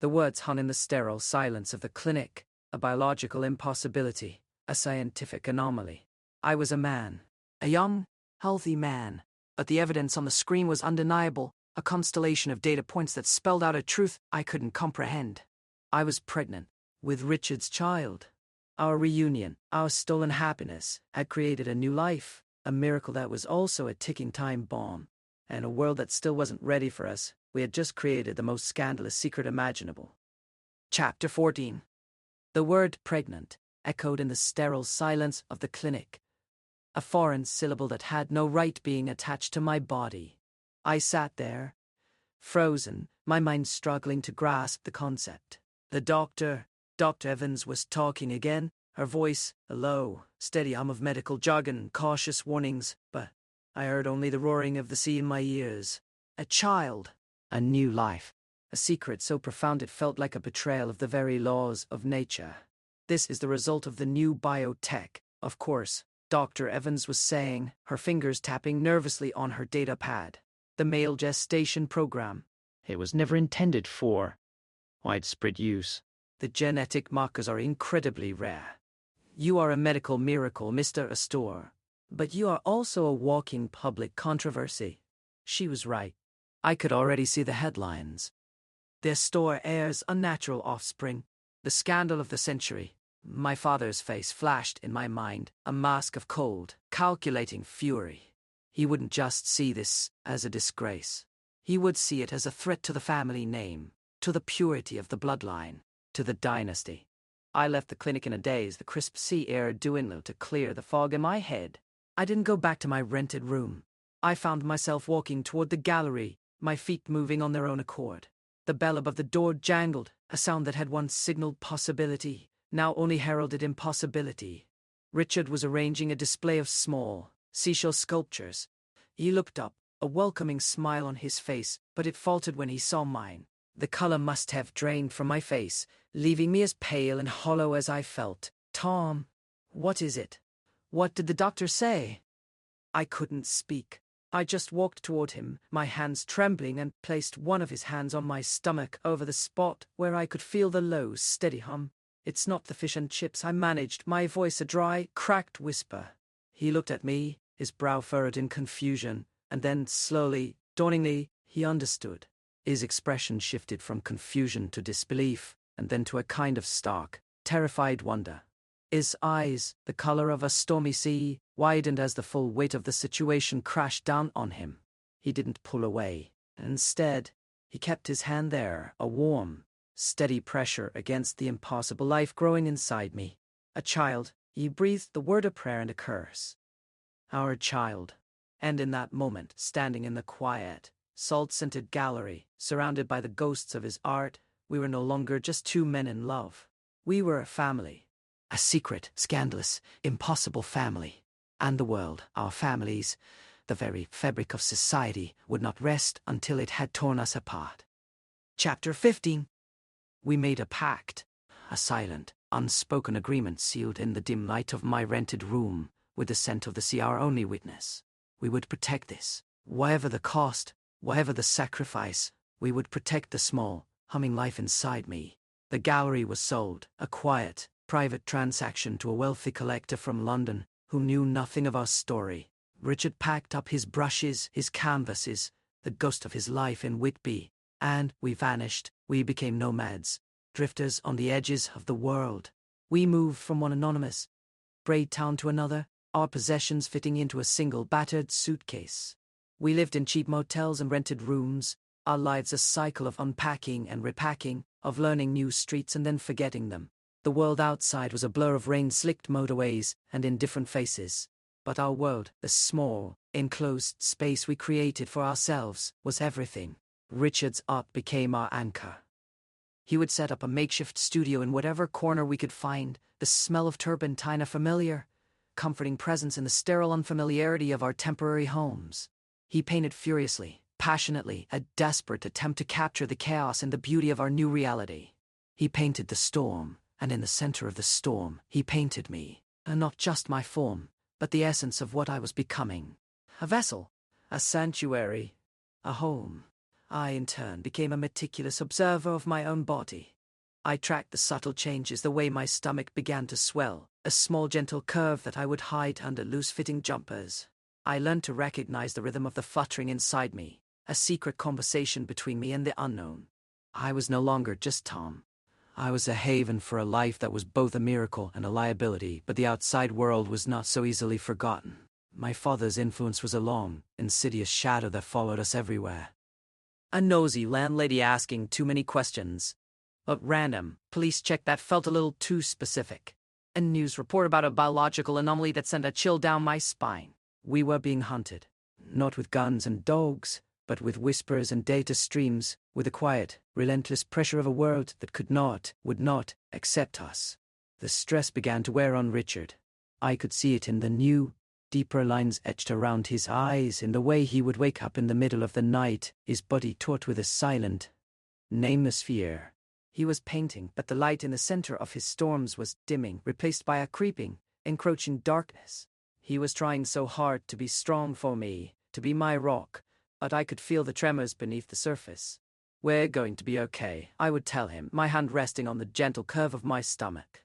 The words hung in the sterile silence of the clinic, a biological impossibility, a scientific anomaly. I was a man, a young, healthy man, but the evidence on the screen was undeniable, a constellation of data points that spelled out a truth I couldn't comprehend. I was pregnant with Richard's child. Our reunion, our stolen happiness, had created a new life, a miracle that was also a ticking time bomb. And a world that still wasn't ready for us. We had just created the most scandalous secret imaginable. Chapter 14. The word pregnant echoed in the sterile silence of the clinic, a foreign syllable that had no right being attached to my body. I sat there, frozen, my mind struggling to grasp the concept. The Dr. Evans was talking again, her voice a low, steady hum of medical jargon, cautious warnings, but I heard only the roaring of the sea in my ears. A child, a new life, a secret so profound it felt like a betrayal of the very laws of nature. "This is the result of the new biotech, of course," Dr. Evans was saying, her fingers tapping nervously on her data pad. "The male gestation program. It was never intended for widespread use. The genetic markers are incredibly rare. You are a medical miracle, Mr. Astor. But you are also a walking public controversy." She was right. I could already see the headlines. "The Astor heirs unnatural offspring. The scandal of the century. My father's face flashed in my mind, a mask of cold, calculating fury. He wouldn't just see this as a disgrace. He would see it as a threat to the family name, to the purity of the bloodline, to the dynasty. I left the clinic in a daze, the crisp sea air doing little to clear the fog in my head. I didn't go back to my rented room. I found myself walking toward the gallery, my feet moving on their own accord. The bell above the door jangled, a sound that had once signaled possibility, now only heralded impossibility. Richard was arranging a display of small, seashell sculptures. He looked up, a welcoming smile on his face, but it faltered when he saw mine. The color must have drained from my face, leaving me as pale and hollow as I felt. "Tom, what is it? What did the doctor say?" I couldn't speak. I just walked toward him, my hands trembling, and placed one of his hands on my stomach over the spot where I could feel the low, steady hum. "It's not the fish and chips," I managed, my voice a dry, cracked whisper. He looked at me, his brow furrowed in confusion, and then, slowly, dawningly, he understood. His expression shifted from confusion to disbelief, and then to a kind of stark, terrified wonder. His eyes, the color of a stormy sea, widened as the full weight of the situation crashed down on him. He didn't pull away. Instead, he kept his hand there, a warm, steady pressure against the impossible life growing inside me. A child, he breathed the word of prayer and a curse. Our child. And in that moment, standing in the quiet, salt-scented gallery, surrounded by the ghosts of his art, we were no longer just two men in love. We were a family. A secret, scandalous, impossible family. And the world, our families, the very fabric of society, would not rest until it had torn us apart. Chapter 15. We made a pact, a silent, unspoken agreement sealed in the dim light of my rented room, with the scent of the sea our only witness. We would protect this. Whatever the cost, whatever the sacrifice, we would protect the small, humming life inside me. The gallery was sold, a quiet, private transaction to a wealthy collector from London, who knew nothing of our story. Richard packed up his brushes, his canvases, the ghost of his life in Whitby, and we vanished. We became nomads, drifters on the edges of the world. We moved from one anonymous braid town to another, our possessions fitting into a single battered suitcase. We lived in cheap motels and rented rooms, our lives a cycle of unpacking and repacking, of learning new streets and then forgetting them. The world outside was a blur of rain-slicked motorways and indifferent faces. But our world, the small, enclosed space we created for ourselves, was everything. Richard's art became our anchor. He would set up a makeshift studio in whatever corner we could find, the smell of turpentine a familiar, comforting presence in the sterile unfamiliarity of our temporary homes. He painted furiously, passionately, a desperate attempt to capture the chaos and the beauty of our new reality. He painted the storm, and in the center of the storm, he painted me, and not just my form, but the essence of what I was becoming. A vessel, a sanctuary, a home. I, in turn, became a meticulous observer of my own body. I tracked the subtle changes, the way my stomach began to swell, a small gentle curve that I would hide under loose-fitting jumpers. I learned to recognize the rhythm of the fluttering inside me, a secret conversation between me and the unknown. I was no longer just Tom. I was a haven for a life that was both a miracle and a liability, but the outside world was not so easily forgotten. My father's influence was a long, insidious shadow that followed us everywhere. A nosy landlady asking too many questions. A random police check that felt a little too specific. A news report about a biological anomaly that sent a chill down my spine. We were being hunted, not with guns and dogs, but with whispers and data streams, with the quiet, relentless pressure of a world that would not, accept us. The stress began to wear on Richard. I could see it in the new, deeper lines etched around his eyes, in the way he would wake up in the middle of the night, his body taut with a silent, nameless fear. He was painting, but the light in the center of his storms was dimming, replaced by a creeping, encroaching darkness. He was trying so hard to be strong for me, to be my rock, but I could feel the tremors beneath the surface. "We're going to be okay," I would tell him, my hand resting on the gentle curve of my stomach.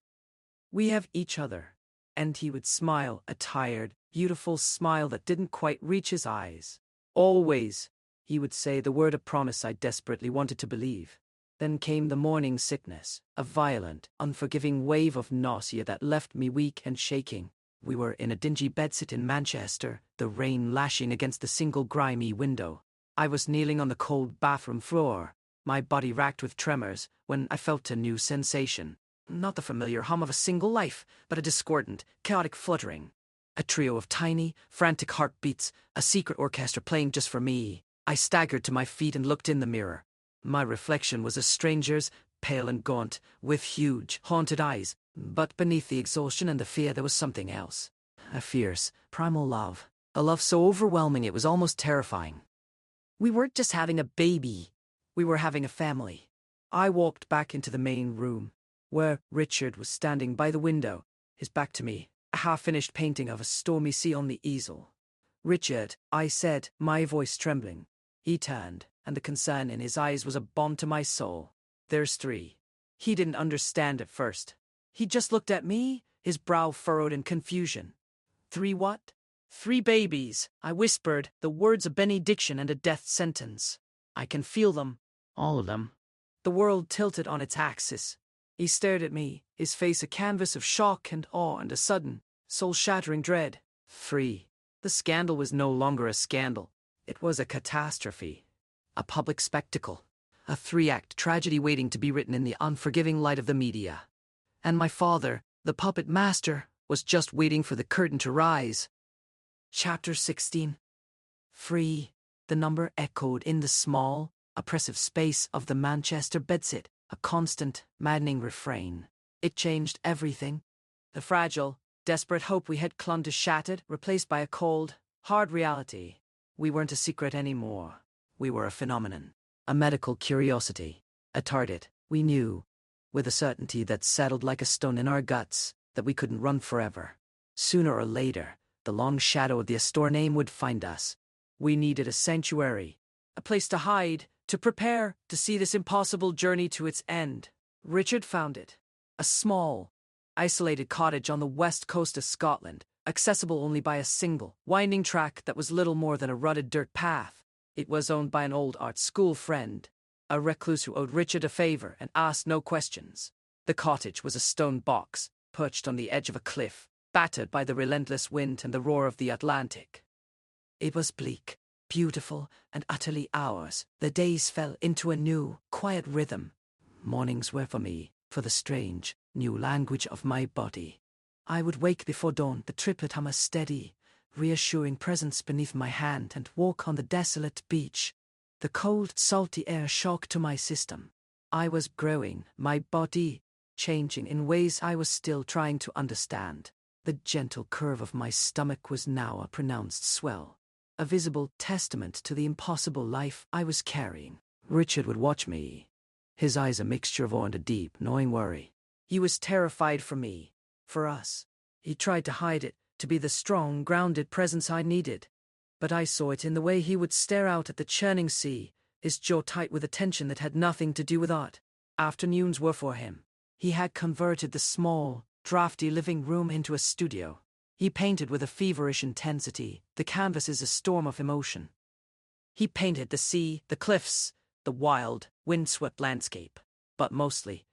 "We have each other." And he would smile, a tired, beautiful smile that didn't quite reach his eyes. "Always," he would say, the word a promise I desperately wanted to believe. Then came the morning sickness, a violent, unforgiving wave of nausea that left me weak and shaking. We were in a dingy bedsit in Manchester, the rain lashing against the single grimy window. I was kneeling on the cold bathroom floor, my body racked with tremors, when I felt a new sensation. Not the familiar hum of a single life, but a discordant, chaotic fluttering. A trio of tiny, frantic heartbeats, a secret orchestra playing just for me. I staggered to my feet and looked in the mirror. My reflection was a stranger's, pale and gaunt, with huge, haunted eyes. But beneath the exhaustion and the fear there was something else. A fierce, primal love. A love so overwhelming it was almost terrifying. We weren't just having a baby. We were having a family. I walked back into the main room, where Richard was standing by the window, his back to me, a half-finished painting of a stormy sea on the easel. "Richard," I said, my voice trembling. He turned, and the concern in his eyes was a balm to my soul. "There's 3. He didn't understand at first. He just looked at me, his brow furrowed in confusion. "3 what?" "3 babies," I whispered, the words a benediction and a death sentence. "I can feel them. All of them." The world tilted on its axis. He stared at me, his face a canvas of shock and awe and a sudden, soul-shattering dread. 3. The scandal was no longer a scandal. It was a catastrophe. A public spectacle. A 3-act tragedy waiting to be written in the unforgiving light of the media. And my father, the puppet master, was just waiting for the curtain to rise. Chapter 16. "Free," the number echoed in the small, oppressive space of the Manchester bedsit, a constant, maddening refrain. It changed everything. The fragile, desperate hope we had clung to shattered, replaced by a cold, hard reality. We weren't a secret anymore. We were a phenomenon, a medical curiosity, a target. We knew, with a certainty that settled like a stone in our guts, that we couldn't run forever. Sooner or later, the long shadow of the Astor name would find us. We needed a sanctuary, a place to hide, to prepare, to see this impossible journey to its end. Richard found it. A small, isolated cottage on the west coast of Scotland, accessible only by a single, winding track that was little more than a rutted dirt path. It was owned by an old art school friend, a recluse who owed Richard a favor and asked no questions. The cottage was a stone box, perched on the edge of a cliff, battered by the relentless wind and the roar of the Atlantic. It was bleak, beautiful, and utterly ours. The days fell into a new, quiet rhythm. Mornings were for me, for the strange, new language of my body. I would wake before dawn, the triplet hum a steady, reassuring presence beneath my hand, and walk on the desolate beach. The cold, salty air shocked to my system. I was growing, my body changing in ways I was still trying to understand. The gentle curve of my stomach was now a pronounced swell, a visible testament to the impossible life I was carrying. Richard would watch me, his eyes a mixture of awe and a deep, gnawing worry. He was terrified for me, for us. He tried to hide it, to be the strong, grounded presence I needed. But I saw it in the way he would stare out at the churning sea, his jaw tight with a tension that had nothing to do with art. Afternoons were for him. He had converted the small, drafty living room into a studio. He painted with a feverish intensity, the canvases a storm of emotion. He painted the sea, the cliffs, the wild, windswept landscape. But mostly,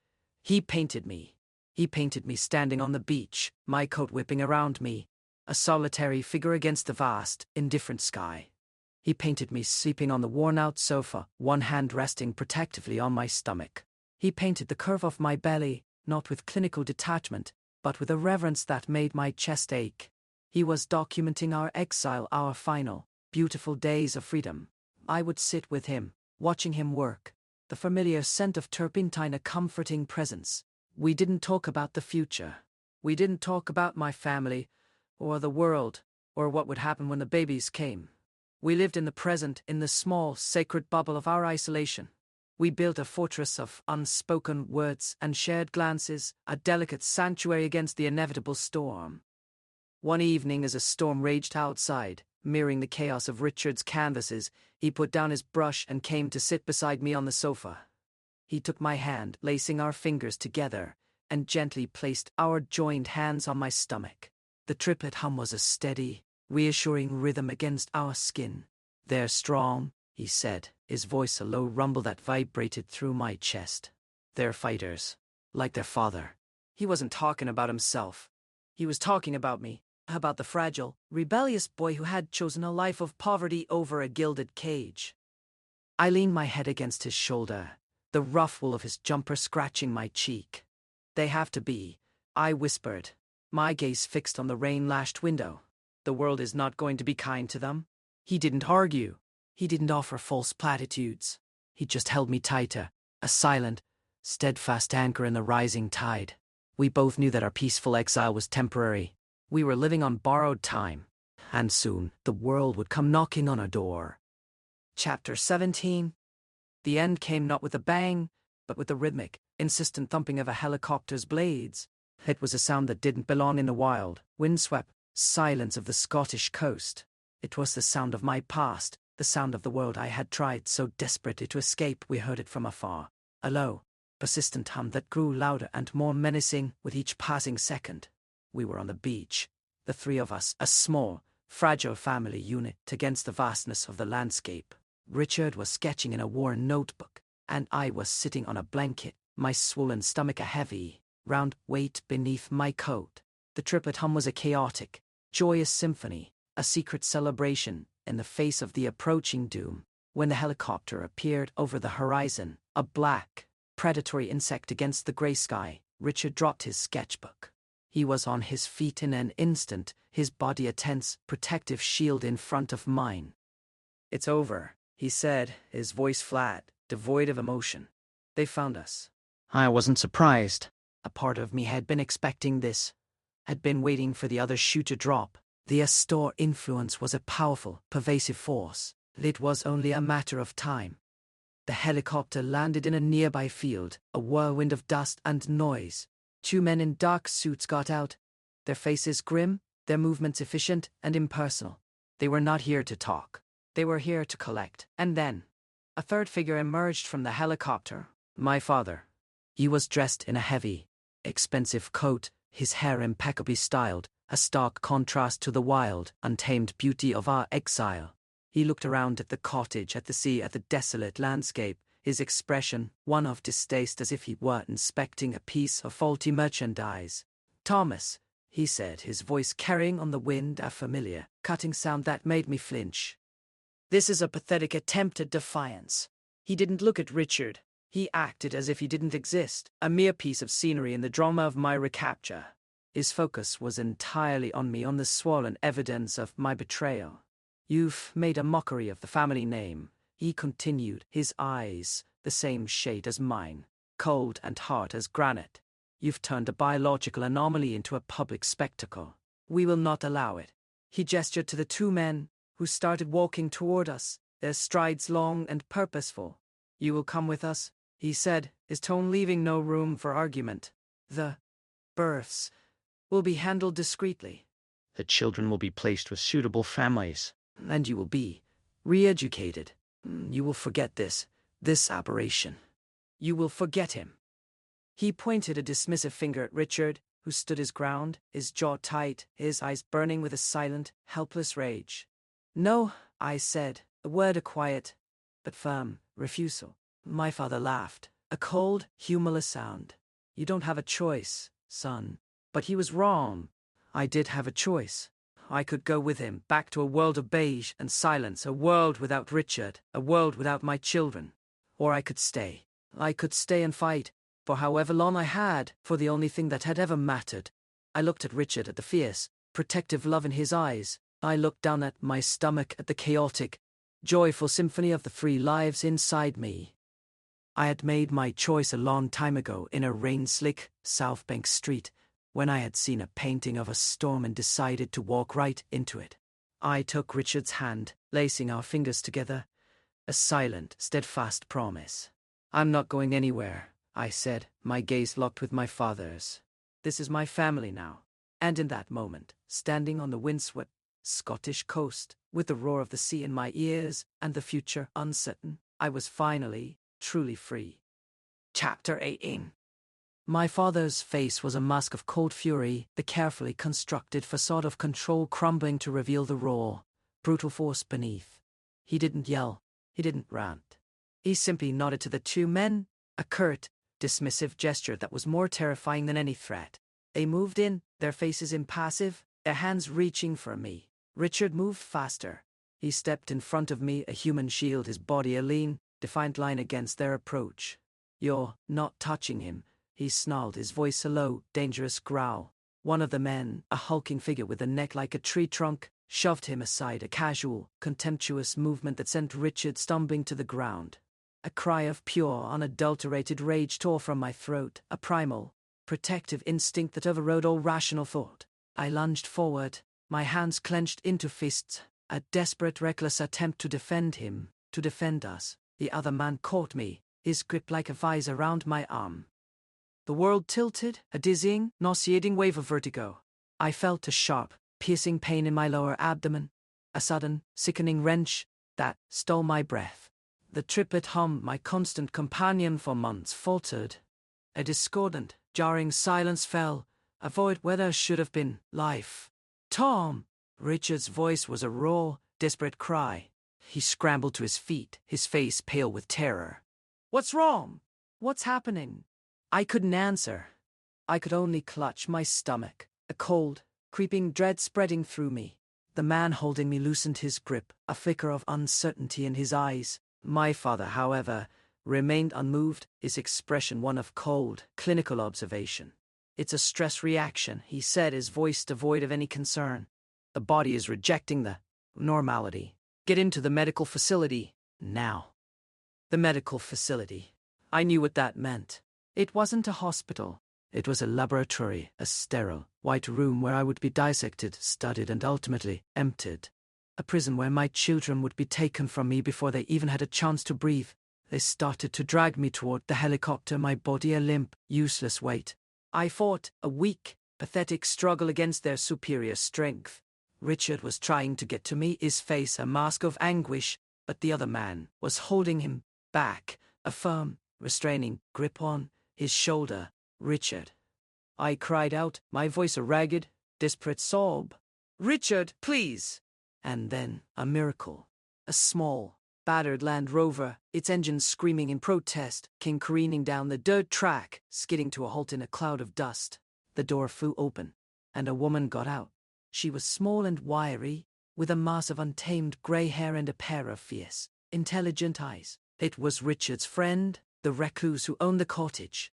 he painted me. He painted me standing on the beach, my coat whipping around me, a solitary figure against the vast, indifferent sky. He painted me sleeping on the worn-out sofa, one hand resting protectively on my stomach. He painted the curve of my belly, not with clinical detachment, but with a reverence that made my chest ache. He was documenting our exile, our final, beautiful days of freedom. I would sit with him, watching him work, the familiar scent of turpentine a comforting presence. We didn't talk about the future. We didn't talk about my family, or the world, or what would happen when the babies came. We lived in the present, in the small, sacred bubble of our isolation. We built a fortress of unspoken words and shared glances, a delicate sanctuary against the inevitable storm. One evening, as a storm raged outside, mirroring the chaos of Richard's canvases, he put down his brush and came to sit beside me on the sofa. He took my hand, lacing our fingers together, and gently placed our joined hands on my stomach. The triplet hum was a steady, reassuring rhythm against our skin. There strong, he said, his voice a low rumble that vibrated through my chest. They're fighters. Like their father. He wasn't talking about himself. He was talking about me. About the fragile, rebellious boy who had chosen a life of poverty over a gilded cage. I leaned my head against his shoulder, the rough wool of his jumper scratching my cheek. They have to be, I whispered, my gaze fixed on the rain-lashed window. The world is not going to be kind to them. He didn't argue. He didn't offer false platitudes. He just held me tighter, a silent, steadfast anchor in the rising tide. We both knew that our peaceful exile was temporary. We were living on borrowed time, and soon the world would come knocking on our door. Chapter 17. The end came not with a bang, but with the rhythmic, insistent thumping of a helicopter's blades. It was a sound that didn't belong in the wild, windswept silence of the Scottish coast. It was the sound of my past, the sound of the world I had tried so desperately to escape. We heard it from afar, a low, persistent hum that grew louder and more menacing with each passing second. We were on the beach, the three of us, a small, fragile family unit against the vastness of the landscape. Richard was sketching in a worn notebook, and I was sitting on a blanket, my swollen stomach a heavy, round weight beneath my coat. The triplet hum was a chaotic, joyous symphony, a secret celebration in the face of the approaching doom. When the helicopter appeared over the horizon, a black, predatory insect against the grey sky, Richard dropped his sketchbook. He was on his feet in an instant, his body a tense, protective shield in front of mine. "It's over," he said, his voice flat, devoid of emotion. "They found us." I wasn't surprised. A part of me had been expecting this, had been waiting for the other shoe to drop. The Astor influence was a powerful, pervasive force. It was only a matter of time. The helicopter landed in a nearby field, a whirlwind of dust and noise. 2 men in dark suits got out, their faces grim, their movements efficient and impersonal. They were not here to talk. They were here to collect. And then, a third figure emerged from the helicopter. My father. He was dressed in a heavy, expensive coat, his hair impeccably styled, a stark contrast to the wild, untamed beauty of our exile. He looked around at the cottage, at the sea, at the desolate landscape, his expression one of distaste, as if he were inspecting a piece of faulty merchandise. "Thomas," he said, his voice carrying on the wind a familiar, cutting sound that made me flinch. "This is a pathetic attempt at defiance." He didn't look at Richard. He acted as if he didn't exist, a mere piece of scenery in the drama of my recapture. His focus was entirely on me, on the swollen evidence of my betrayal. "You've made a mockery of the family name," he continued, his eyes the same shade as mine, cold and hard as granite. "You've turned a biological anomaly into a public spectacle. We will not allow it." He gestured to the 2 men, who started walking toward us, their strides long and purposeful. "You will come with us," he said, his tone leaving no room for argument. "The births will be handled discreetly. The children will be placed with suitable families, and you will be re-educated. You will forget this aberration. You will forget him." He pointed a dismissive finger at Richard, who stood his ground, his jaw tight, his eyes burning with a silent, helpless rage. "No," I said, a word of quiet, but firm, refusal. My father laughed, a cold, humorless sound. "You don't have a choice, son." But he was wrong. I did have a choice. I could go with him, back to a world of beige and silence, a world without Richard, a world without my children. Or I could stay. I could stay and fight, for however long I had, for the only thing that had ever mattered. I looked at Richard, at the fierce, protective love in his eyes. I looked down at my stomach, at the chaotic, joyful symphony of the free lives inside me. I had made my choice a long time ago in a rain-slick South Bank street, when I had seen a painting of a storm and decided to walk right into it. I took Richard's hand, lacing our fingers together, a silent, steadfast promise. "I'm not going anywhere," I said, my gaze locked with my father's. "This is my family now." And in that moment, standing on the windswept Scottish coast, with the roar of the sea in my ears and the future uncertain, I was finally, truly free. Chapter 18. My father's face was a mask of cold fury, the carefully constructed facade of control crumbling to reveal the raw, brutal force beneath. He didn't yell. He didn't rant. He simply nodded to the two men, a curt, dismissive gesture that was more terrifying than any threat. They moved in, their faces impassive, their hands reaching for me. Richard moved faster. He stepped in front of me, a human shield, his body a lean, defiant line against their approach. "You're not touching him," he snarled, his voice a low, dangerous growl. One of the men, a hulking figure with a neck like a tree trunk, shoved him aside, a casual, contemptuous movement that sent Richard stumbling to the ground. A cry of pure, unadulterated rage tore from my throat, a primal, protective instinct that overrode all rational thought. I lunged forward, my hands clenched into fists, a desperate, reckless attempt to defend him, to defend us. The other man caught me, his grip like a vise around my arm. The world tilted, a dizzying, nauseating wave of vertigo. I felt a sharp, piercing pain in my lower abdomen, a sudden, sickening wrench that stole my breath. The triplet hum, my constant companion for months, faltered. A discordant, jarring silence fell, a void where there should have been life. "Tom!" Richard's voice was a raw, desperate cry. He scrambled to his feet, his face pale with terror. "What's wrong? What's happening?" I couldn't answer. I could only clutch my stomach, a cold, creeping dread spreading through me. The man holding me loosened his grip, a flicker of uncertainty in his eyes. My father, however, remained unmoved, his expression one of cold, clinical observation. "It's a stress reaction," he said, his voice devoid of any concern. "The body is rejecting the normality. Get into the medical facility, now." The medical facility. I knew what that meant. It wasn't a hospital. It was a laboratory, a sterile, white room where I would be dissected, studied, and ultimately emptied. A prison where my children would be taken from me before they even had a chance to breathe. They started to drag me toward the helicopter, my body a limp, useless weight. I fought, a weak, pathetic struggle against their superior strength. Richard was trying to get to me, his face a mask of anguish, but the other man was holding him back, a firm, restraining grip on his shoulder. "Richard!" I cried out, my voice a ragged, desperate sob. "Richard, please!" And then, a miracle. A small, battered Land Rover, its engine screaming in protest, came careening down the dirt track, skidding to a halt in a cloud of dust. The door flew open, and a woman got out. She was small and wiry, with a mass of untamed grey hair and a pair of fierce, intelligent eyes. It was Richard's friend, the recluse who owned the cottage.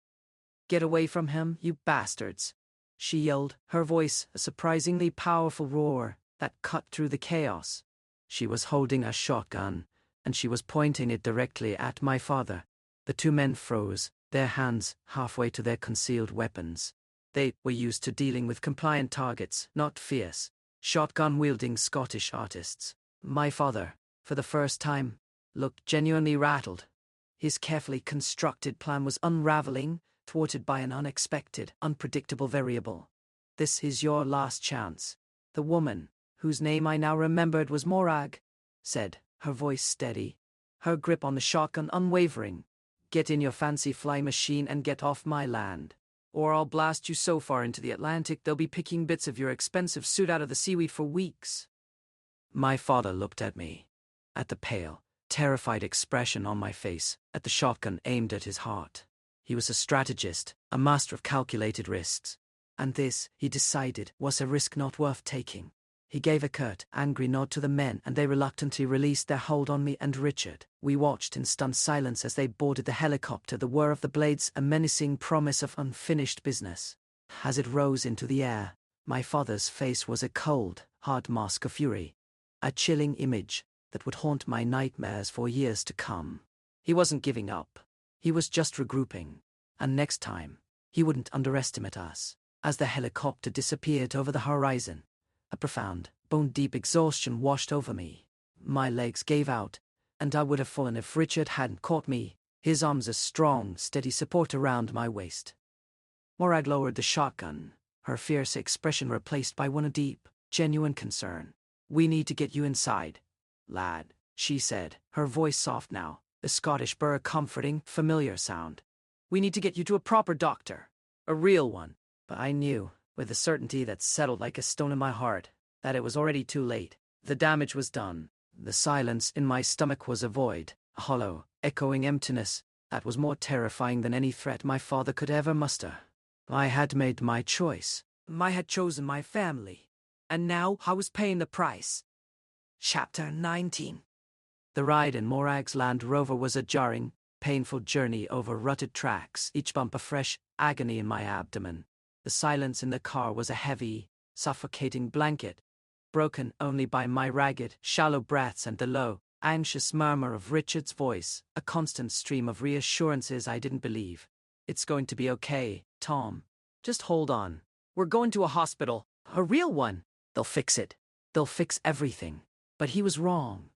"Get away from him, you bastards!" she yelled, her voice a surprisingly powerful roar that cut through the chaos. She was holding a shotgun, and she was pointing it directly at my father. The two men froze, their hands halfway to their concealed weapons. They were used to dealing with compliant targets, not fierce, shotgun-wielding Scottish artists. My father, for the first time, looked genuinely rattled. His carefully constructed plan was unraveling, thwarted by an unexpected, unpredictable variable. "This is your last chance." The woman, whose name I now remembered was Morag, said, her voice steady, her grip on the shotgun unwavering. "Get in your fancy fly machine and get off my land. Or I'll blast you so far into the Atlantic they'll be picking bits of your expensive suit out of the seaweed for weeks." My father looked at me, at the pale, terrified expression on my face, at the shotgun aimed at his heart. He was a strategist, a master of calculated risks. And this, he decided, was a risk not worth taking. He gave a curt, angry nod to the men, and they reluctantly released their hold on me and Richard. We watched in stunned silence as they boarded the helicopter, the whir of the blades a menacing promise of unfinished business. As it rose into the air, my father's face was a cold, hard mask of fury. A chilling image that would haunt my nightmares for years to come. He wasn't giving up. He was just regrouping. And next time, he wouldn't underestimate us. As the helicopter disappeared over the horizon, a profound, bone-deep exhaustion washed over me. My legs gave out, and I would have fallen if Richard hadn't caught me, his arms a strong, steady support around my waist. Morag lowered the shotgun, her fierce expression replaced by one of deep, genuine concern. "We need to get you inside, lad," she said, her voice soft now, the Scottish burr comforting, familiar sound. "We need to get you to a proper doctor, a real one." But I knew, with a certainty that settled like a stone in my heart, that it was already too late. The damage was done. The silence in my stomach was a void, a hollow, echoing emptiness that was more terrifying than any threat my father could ever muster. I had made my choice. I had chosen my family. And now I was paying the price. Chapter 19. The ride in Morag's Land Rover was a jarring, painful journey over rutted tracks, each bump a fresh agony in my abdomen. The silence in the car was a heavy, suffocating blanket, broken only by my ragged, shallow breaths and the low, anxious murmur of Richard's voice, a constant stream of reassurances I didn't believe. It's going to be okay, Tom. Just hold on. We're going to a hospital, a real one. They'll fix it. They'll fix everything. But he was wrong.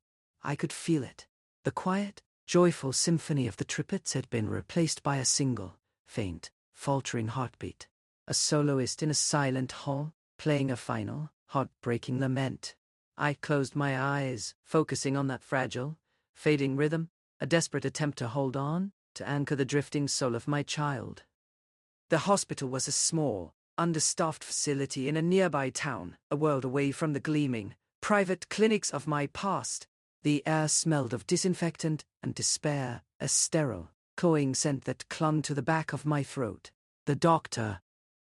I could feel it. The quiet, joyful symphony of the triplets had been replaced by a single, faint, faltering heartbeat. A soloist in a silent hall, playing a final, heartbreaking lament. I closed my eyes, focusing on that fragile, fading rhythm, a desperate attempt to hold on, to anchor the drifting soul of my child. The hospital was a small, understaffed facility in a nearby town, a world away from the gleaming, private clinics of my past. The air smelled of disinfectant and despair, a sterile, cloying scent that clung to the back of my throat. The doctor,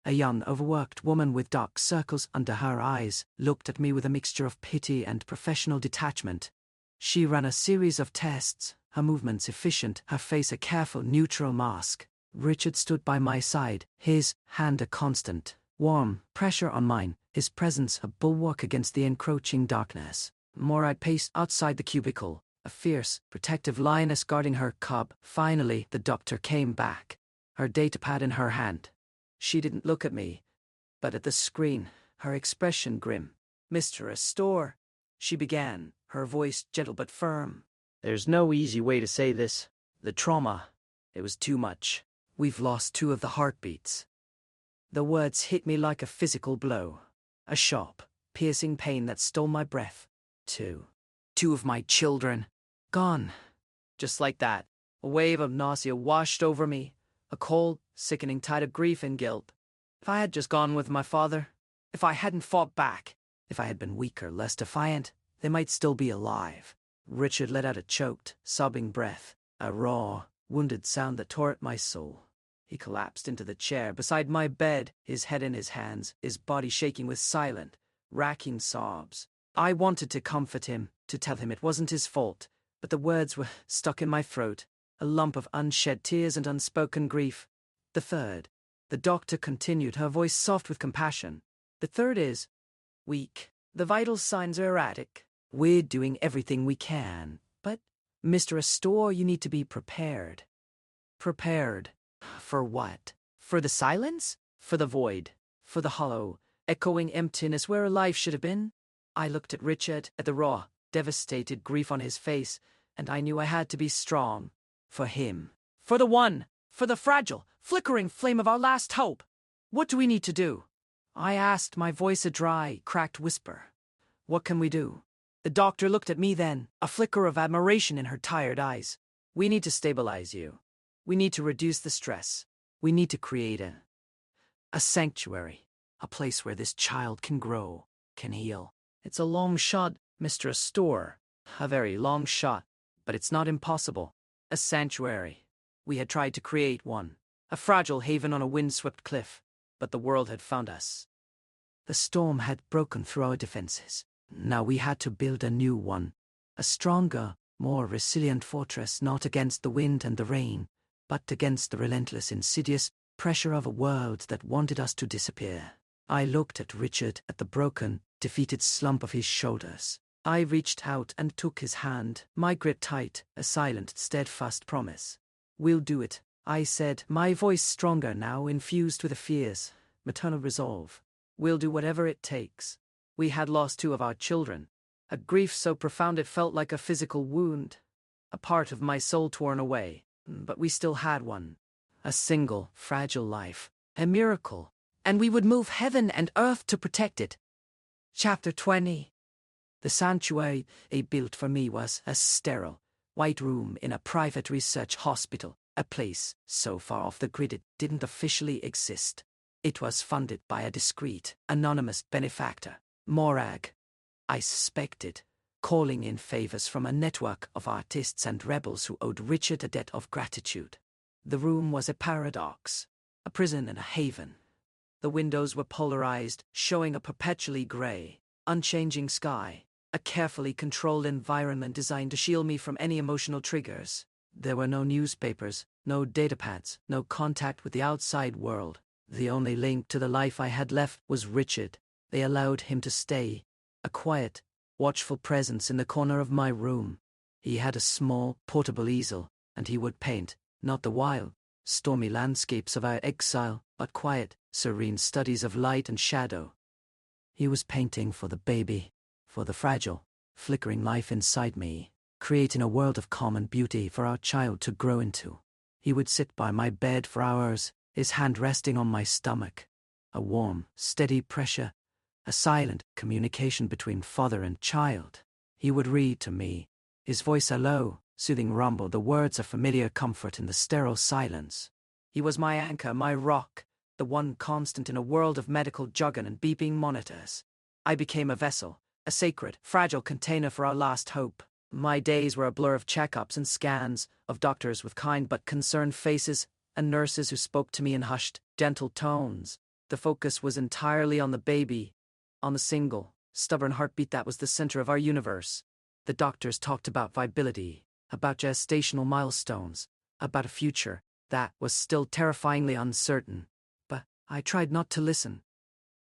a young, overworked woman with dark circles under her eyes, looked at me with a mixture of pity and professional detachment. She ran a series of tests, her movements efficient, her face a careful, neutral mask. Richard stood by my side, his hand a constant, warm pressure on mine, his presence a bulwark against the encroaching darkness. Morag paced outside the cubicle, a fierce, protective lioness guarding her cub. Finally, the doctor came back, her datapad in her hand. She didn't look at me, but at the screen, her expression grim. "Mr. Astor," she began, her voice gentle but firm. "There's no easy way to say this. The trauma, it was too much. We've lost 2 of the heartbeats." The words hit me like a physical blow. A sharp, piercing pain that stole my breath. 2 of my children. Gone. Just like that. A wave of nausea washed over me. A cold, sickening tide of grief and guilt. If I had just gone with my father, if I hadn't fought back, if I had been weaker, less defiant, they might still be alive. Richard let out a choked, sobbing breath, a raw, wounded sound that tore at my soul. He collapsed into the chair beside my bed, his head in his hands, his body shaking with silent, racking sobs. I wanted to comfort him, to tell him it wasn't his fault, but the words were stuck in my throat, a lump of unshed tears and unspoken grief. The third, the doctor continued, her voice soft with compassion. The third is weak. The vital signs are erratic. We're doing everything we can, but, Mr. Astor, you need to be prepared. Prepared. For what? For the silence? For the void? For the hollow, echoing emptiness where a life should have been? I looked at Richard, at the raw, devastated grief on his face, and I knew I had to be strong. For him. For the one. For the fragile, flickering flame of our last hope. What do we need to do? I asked, my voice a dry, cracked whisper. What can we do? The doctor looked at me then, a flicker of admiration in her tired eyes. We need to stabilize you. We need to reduce the stress. We need to create a sanctuary, a place where this child can grow, can heal. It's a long shot, Mr. Astor. A very long shot, but it's not impossible. A sanctuary. We had tried to create one. A fragile haven on a windswept cliff. But the world had found us. The storm had broken through our defenses. Now we had to build a new one. A stronger, more resilient fortress, not against the wind and the rain, but against the relentless, insidious pressure of a world that wanted us to disappear. I looked at Richard, at the broken, defeated slump of his shoulders. I reached out and took his hand, my grip tight, a silent, steadfast promise. We'll do it, I said, my voice stronger now, infused with a fierce, maternal resolve. We'll do whatever it takes. We had lost 2 of our children, a grief so profound it felt like a physical wound, a part of my soul torn away, but we still had one. A single, fragile life, a miracle, and we would move heaven and earth to protect it. Chapter 20. The sanctuary they built for me was a sterile, white room in a private research hospital, a place so far off the grid it didn't officially exist. It was funded by a discreet, anonymous benefactor, Morag. I suspected, calling in favors from a network of artists and rebels who owed Richard a debt of gratitude. The room was a paradox, a prison and a haven. The windows were polarized, showing a perpetually gray, unchanging sky, a carefully controlled environment designed to shield me from any emotional triggers. There were no newspapers, no datapads, no contact with the outside world. The only link to the life I had left was Richard. They allowed him to stay, a quiet, watchful presence in the corner of my room. He had a small, portable easel, and he would paint, not the wild, stormy landscapes of our exile, but quiet, serene studies of light and shadow. He was painting for the baby, for the fragile, flickering life inside me, creating a world of calm and beauty for our child to grow into. He would sit by my bed for hours, his hand resting on my stomach. A warm, steady pressure, a silent communication between father and child. He would read to me, his voice a low, soothing rumble, the words of familiar comfort in the sterile silence. He was my anchor, my rock, the one constant in a world of medical jargon and beeping monitors. I became a vessel, a sacred, fragile container for our last hope. My days were a blur of checkups and scans, of doctors with kind but concerned faces, and nurses who spoke to me in hushed, gentle tones. The focus was entirely on the baby, on the single, stubborn heartbeat that was the center of our universe. The doctors talked about viability, about gestational milestones, about a future that was still terrifyingly uncertain. But I tried not to listen.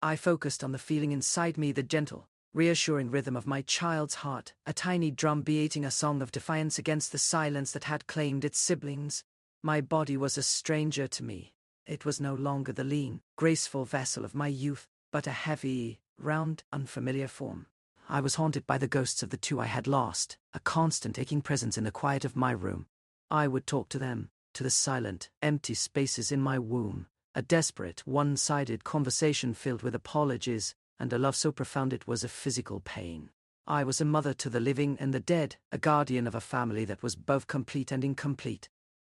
I focused on the feeling inside me, the gentle, reassuring rhythm of my child's heart, a tiny drum beating a song of defiance against the silence that had claimed its siblings. My body was a stranger to me. It was no longer the lean, graceful vessel of my youth, but a heavy, round, unfamiliar form. I was haunted by the ghosts of the two I had lost, a constant aching presence in the quiet of my room. I would talk to them, to the silent, empty spaces in my womb, a desperate, one-sided conversation filled with apologies, and a love so profound it was a physical pain. I was a mother to the living and the dead, a guardian of a family that was both complete and incomplete.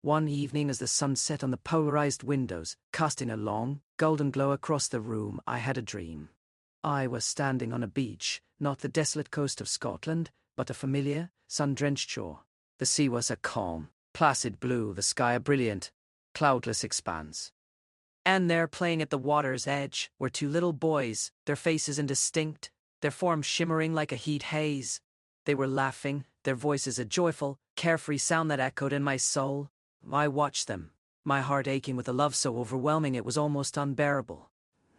One evening, as the sun set on the polarized windows, casting a long, golden glow across the room, I had a dream. I was standing on a beach, not the desolate coast of Scotland, but a familiar, sun-drenched shore. The sea was a calm, placid blue, the sky a brilliant, cloudless expanse. And there, playing at the water's edge, were two little boys, their faces indistinct, their forms shimmering like a heat haze. They were laughing, their voices a joyful, carefree sound that echoed in my soul. I watched them, my heart aching with a love so overwhelming it was almost unbearable.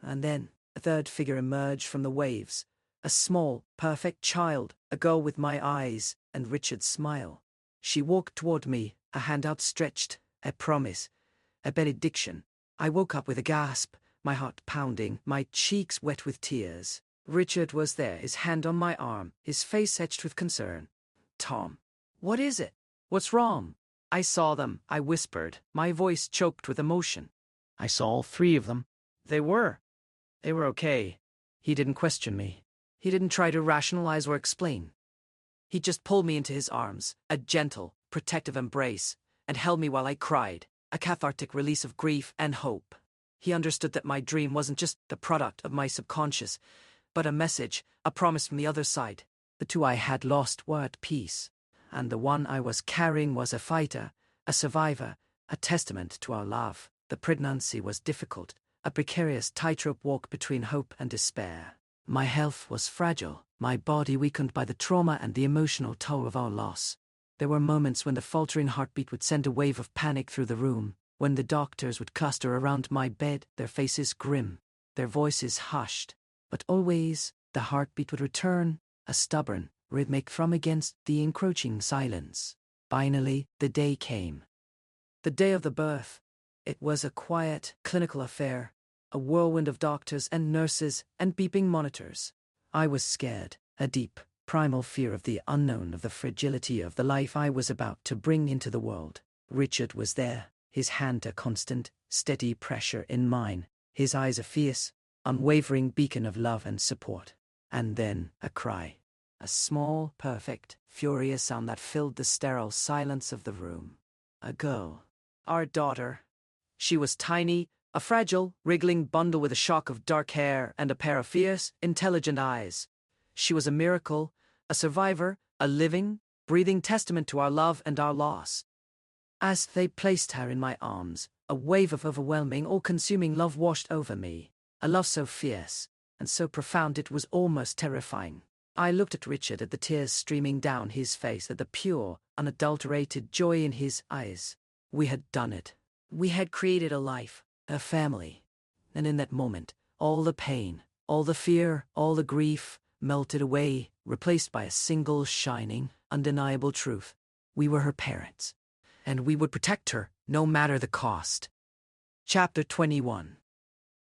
And then, a third figure emerged from the waves, a small, perfect child, a girl with my eyes and Richard's smile. She walked toward me, a hand outstretched, a promise, a benediction. I woke up with a gasp, my heart pounding, my cheeks wet with tears. Richard was there, his hand on my arm, his face etched with concern. "Tom, what is it? What's wrong?" I saw them, I whispered, my voice choked with emotion. I saw all three of them. They were okay. He didn't question me. He didn't try to rationalize or explain. He just pulled me into his arms, a gentle, protective embrace, and held me while I cried, a cathartic release of grief and hope. He understood that my dream wasn't just the product of my subconscious, but a message, a promise from the other side. The two I had lost were at peace, and the one I was carrying was a fighter, a survivor, a testament to our love. The pregnancy was difficult, a precarious tightrope walk between hope and despair. My health was fragile, my body weakened by the trauma and the emotional toll of our loss. There were moments when the faltering heartbeat would send a wave of panic through the room, when the doctors would cluster around my bed, their faces grim, their voices hushed. But always, the heartbeat would return, a stubborn, rhythmic thrum against the encroaching silence. Finally, the day came. The day of the birth. It was a quiet, clinical affair, a whirlwind of doctors and nurses and beeping monitors. I was scared, a deep, primal fear of the unknown, of the fragility of the life I was about to bring into the world. Richard was there, his hand a constant, steady pressure in mine, his eyes a fierce, unwavering beacon of love and support. And then a cry. A small, perfect, furious sound that filled the sterile silence of the room. A girl. Our daughter. She was tiny, a fragile, wriggling bundle with a shock of dark hair and a pair of fierce, intelligent eyes. She was a miracle, a survivor, a living, breathing testament to our love and our loss. As they placed her in my arms, a wave of overwhelming, all-consuming love washed over me, a love so fierce and so profound it was almost terrifying. I looked at Richard, at the tears streaming down his face, at the pure, unadulterated joy in his eyes. We had done it. We had created a life, a family. And in that moment, all the pain, all the fear, all the grief melted away, replaced by a single shining, undeniable truth. We were her parents, and we would protect her, no matter the cost. Chapter 21.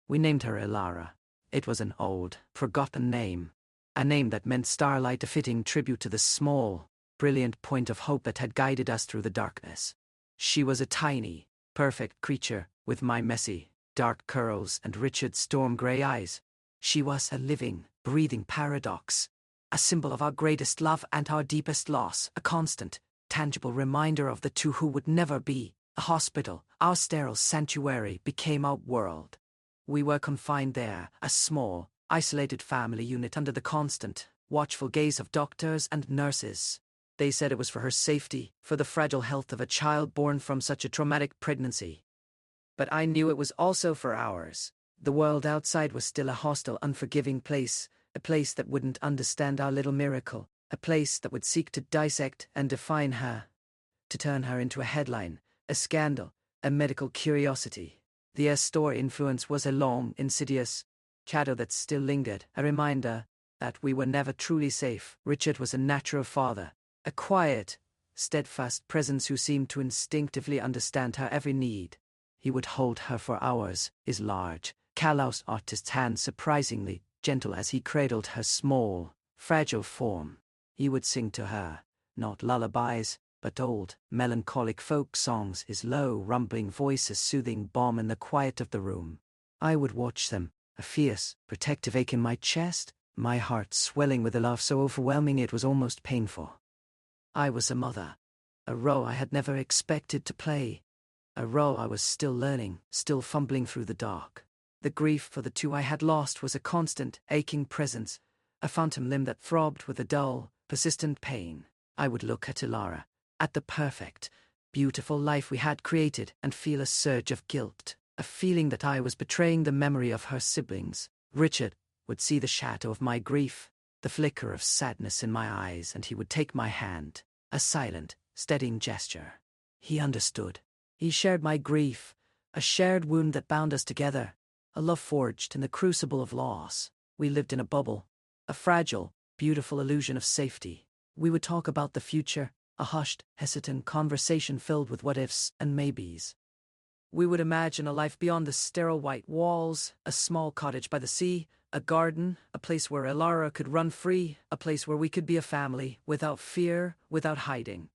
We named her Ilara. It was an old, forgotten name. A name that meant starlight, a fitting tribute to the small, brilliant point of hope that had guided us through the darkness. She was a tiny, perfect creature, with my messy, dark curls and Richard's storm-grey eyes. She was a living, breathing paradox, a symbol of our greatest love and our deepest loss, a constant, tangible reminder of the two who would never be. A hospital, our sterile sanctuary, became our world. We were confined there, a small, isolated family unit under the constant, watchful gaze of doctors and nurses. They said it was for her safety, for the fragile health of a child born from such a traumatic pregnancy. But I knew it was also for ours. The world outside was still a hostile, unforgiving place, a place that wouldn't understand our little miracle, a place that would seek to dissect and define her, to turn her into a headline, a scandal, a medical curiosity. The store influence was a long, insidious shadow that still lingered, a reminder that we were never truly safe. Richard was a natural father, a quiet, steadfast presence who seemed to instinctively understand her every need. He would hold her for hours, his large, callous artist's hand surprisingly gentle as he cradled her small, fragile form. He would sing to her, not lullabies, but old, melancholic folk songs, his low, rumbling voice a soothing balm in the quiet of the room. I would watch them, a fierce, protective ache in my chest, my heart swelling with a love so overwhelming it was almost painful. I was a mother, a role I had never expected to play, a role I was still learning, still fumbling through the dark. The grief for the two I had lost was a constant, aching presence, a phantom limb that throbbed with a dull, persistent pain. I would look at Ilara, at the perfect, beautiful life we had created, and feel a surge of guilt, a feeling that I was betraying the memory of her siblings. Richard would see the shadow of my grief, the flicker of sadness in my eyes, and he would take my hand, a silent, steadying gesture. He understood. He shared my grief, a shared wound that bound us together, a love forged in the crucible of loss. We lived in a bubble, a fragile, beautiful illusion of safety. We would talk about the future, a hushed, hesitant conversation filled with what-ifs and maybes. We would imagine a life beyond the sterile white walls, a small cottage by the sea, a garden, a place where Ilara could run free, a place where we could be a family, without fear, without hiding.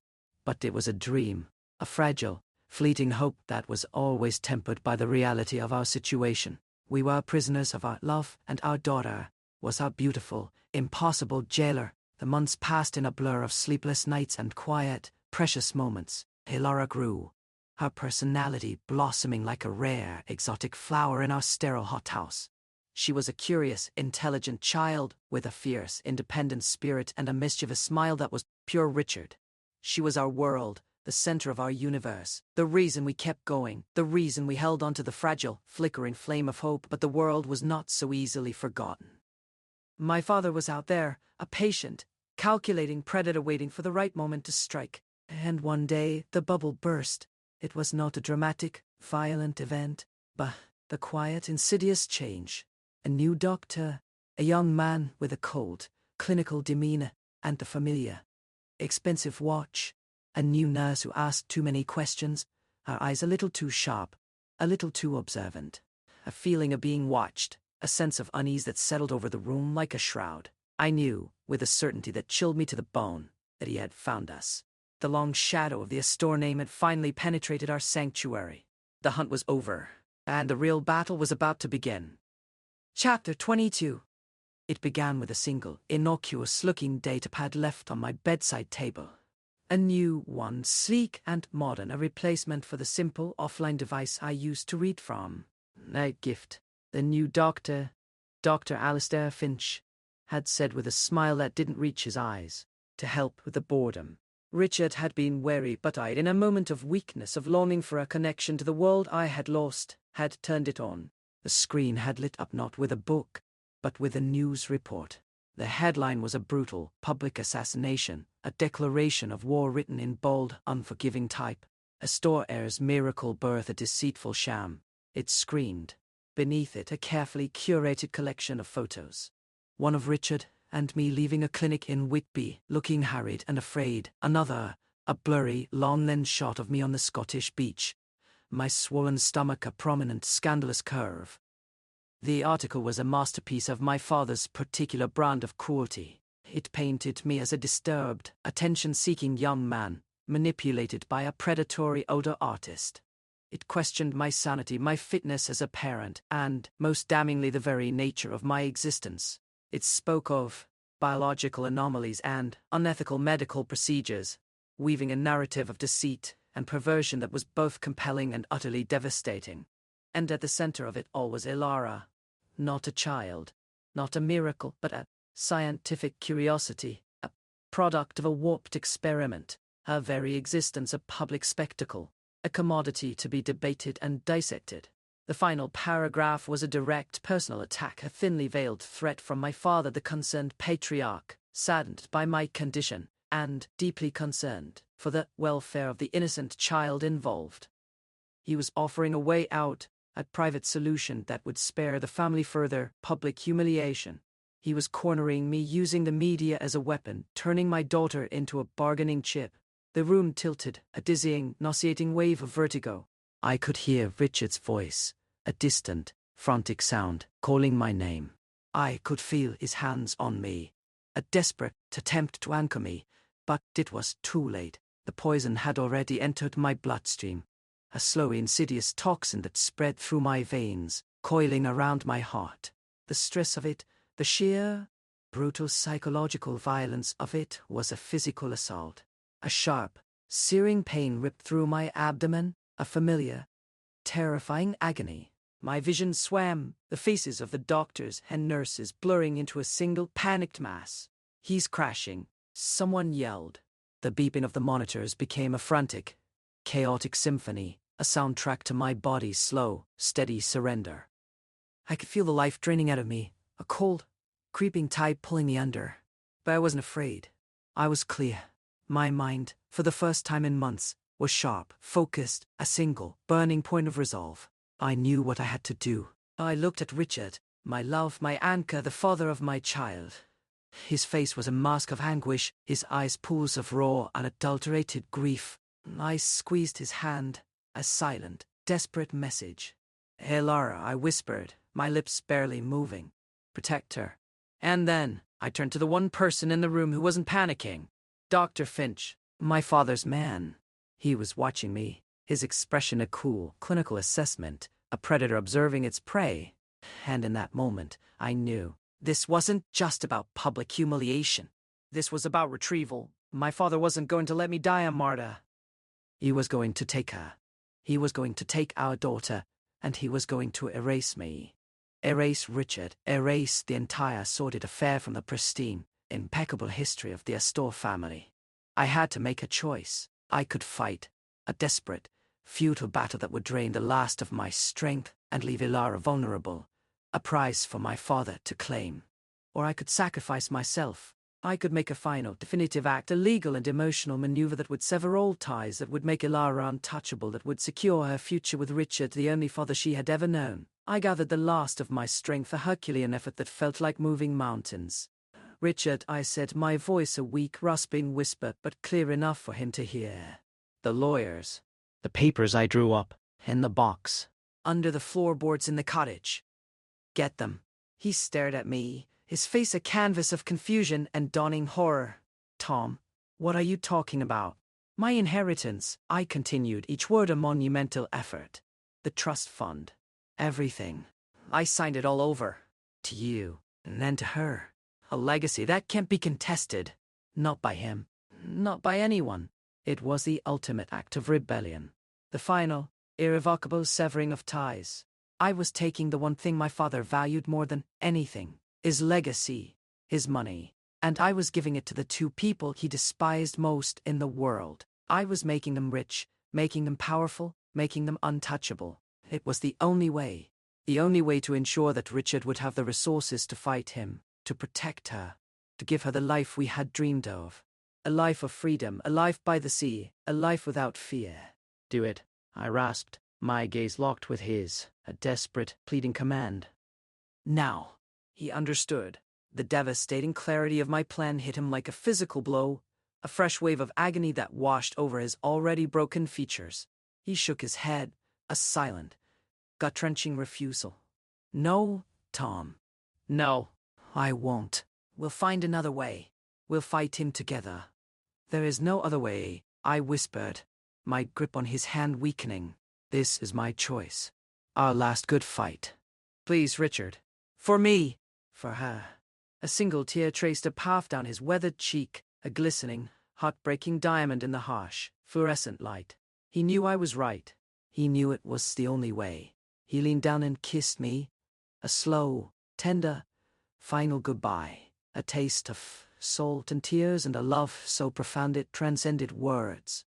But it was a dream, a fragile, fleeting hope that was always tempered by the reality of our situation. We were prisoners of our love, and our daughter was our beautiful, impossible jailer. The months passed in a blur of sleepless nights and quiet, precious moments. Ilara grew, her personality blossoming like a rare, exotic flower in our sterile hothouse. She was a curious, intelligent child, with a fierce, independent spirit and a mischievous smile that was pure Richard. She was our world, the center of our universe, the reason we kept going, the reason we held on to the fragile, flickering flame of hope. But the world was not so easily forgotten. My father was out there, a patient, calculating predator waiting for the right moment to strike. And one day, the bubble burst. It was not a dramatic, violent event, but the quiet, insidious change. A new doctor, a young man with a cold, clinical demeanor, and the familiar, expensive watch. A new nurse who asked too many questions, her eyes a little too sharp, a little too observant. A feeling of being watched, a sense of unease that settled over the room like a shroud. I knew, with a certainty that chilled me to the bone, that he had found us. The long shadow of the Astor name had finally penetrated our sanctuary. The hunt was over, and the real battle was about to begin. Chapter 22. It began with a single, innocuous-looking datapad left on my bedside table. A new one, sleek and modern, a replacement for the simple offline device I used to read from. A gift. The new doctor, Dr. Alistair Finch. had said with a smile that didn't reach his eyes, to help with the boredom. Richard had been wary, but I, in a moment of weakness, of longing for a connection to the world I had lost, had turned it on. The screen had lit up not with a book, but with a news report. The headline was a brutal, public assassination, a declaration of war written in bold, unforgiving type. A store heir's miracle birth, a deceitful sham. It screamed. Beneath it, a carefully curated collection of photos. One of Richard and me leaving a clinic in Whitby, looking harried and afraid. Another, a blurry, long-lens shot of me on the Scottish beach. My swollen stomach a prominent, scandalous curve. The article was a masterpiece of my father's particular brand of cruelty. It painted me as a disturbed, attention-seeking young man, manipulated by a predatory older artist. It questioned my sanity, my fitness as a parent, and, most damningly, the very nature of my existence. It spoke of biological anomalies and unethical medical procedures, weaving a narrative of deceit and perversion that was both compelling and utterly devastating. And at the center of it all was Ilara. Not a child, not a miracle, but a scientific curiosity, a product of a warped experiment, her very existence a public spectacle, a commodity to be debated and dissected. The final paragraph was a direct personal attack, a thinly veiled threat from my father, the concerned patriarch, saddened by my condition, and deeply concerned for the welfare of the innocent child involved. He was offering a way out, a private solution that would spare the family further public humiliation. He was cornering me, using the media as a weapon, turning my daughter into a bargaining chip. The room tilted, a dizzying, nauseating wave of vertigo. I could hear Richard's voice, a distant, frantic sound, calling my name. I could feel his hands on me, a desperate attempt to anchor me, but it was too late. The poison had already entered my bloodstream. A slow, insidious toxin that spread through my veins, coiling around my heart. The stress of it, the sheer, brutal psychological violence of it was a physical assault. A sharp, searing pain ripped through my abdomen, a familiar, terrifying agony. My vision swam, the faces of the doctors and nurses blurring into a single panicked mass. "He's crashing," someone yelled. The beeping of the monitors became a frantic, chaotic symphony, a soundtrack to my body's slow, steady surrender. I could feel the life draining out of me, a cold, creeping tide pulling me under. But I wasn't afraid. I was clear. My mind, for the first time in months, was sharp, focused, a single, burning point of resolve. I knew what I had to do. I looked at Richard, my love, my anchor, the father of my child. His face was a mask of anguish, his eyes pools of raw, unadulterated grief. I squeezed his hand, a silent, desperate message. "Hey, Lara," I whispered, my lips barely moving. "Protect her." And then, I turned to the one person in the room who wasn't panicking. Dr. Finch, my father's man. He was watching me, his expression a cool, clinical assessment, a predator observing its prey. And in that moment, I knew. This wasn't just about public humiliation. This was about retrieval. My father wasn't going to let me die a martyr. He was going to take her. He was going to take our daughter, and he was going to erase me. Erase Richard, erase the entire sordid affair from the pristine, impeccable history of the Astor family. I had to make a choice. I could fight, a desperate, futile battle that would drain the last of my strength and leave Ilara vulnerable, a prize for my father to claim. Or I could sacrifice myself. I could make a final, definitive act, a legal and emotional maneuver that would sever all ties, that would make Ilara untouchable, that would secure her future with Richard, the only father she had ever known. I gathered the last of my strength, a Herculean effort that felt like moving mountains. "Richard," I said, my voice a weak, rasping whisper, but clear enough for him to hear. "The lawyers. The papers I drew up. In the box. Under the floorboards in the cottage. Get them." He stared at me, his face a canvas of confusion and dawning horror. "Tom, what are you talking about?" "My inheritance," I continued, each word a monumental effort. "The trust fund. Everything. I signed it all over. To you, and then to her. A legacy that can't be contested. Not by him. Not by anyone." It was the ultimate act of rebellion. The final, irrevocable severing of ties. I was taking the one thing my father valued more than anything, his legacy. his money, and I was giving it to the two people he despised most in the world. I was making them rich, making them powerful, making them untouchable. It was the only way to ensure that Richard would have the resources to fight him, to protect her, to give her the life we had dreamed of. A life of freedom, a life by the sea, a life without fear. Do it, I rasped, my gaze locked with his, a desperate, pleading command. Now, he understood. The devastating clarity of my plan hit him like a physical blow, a fresh wave of agony that washed over his already broken features. He shook his head, a silent, gut-wrenching refusal. No, Tom. No. I won't. We'll find another way. We'll fight him together. There is no other way, I whispered, my grip on his hand weakening. This is my choice. Our last good fight. Please, Richard. For me. For her. A single tear traced a path down his weathered cheek, a glistening, heartbreaking diamond in the harsh, fluorescent light. He knew I was right. He knew it was the only way. He leaned down and kissed me. A slow, tender, final goodbye. A taste of salt and tears and a love so profound it transcended words.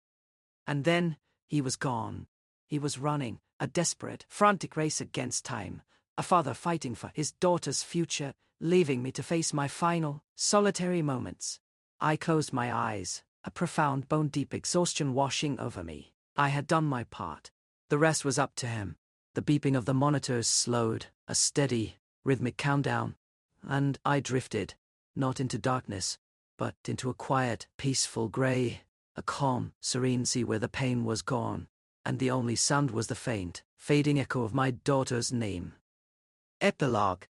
And then, he was gone. He was running, a desperate, frantic race against time. A father fighting for his daughter's future, leaving me to face my final, solitary moments. I closed my eyes, a profound, bone-deep exhaustion washing over me. I had done my part. The rest was up to him. The beeping of the monitors slowed, a steady, rhythmic countdown. And I drifted, not into darkness, but into a quiet, peaceful grey, a calm, serene sea where the pain was gone, and the only sound was the faint, fading echo of my daughter's name. Epilogue.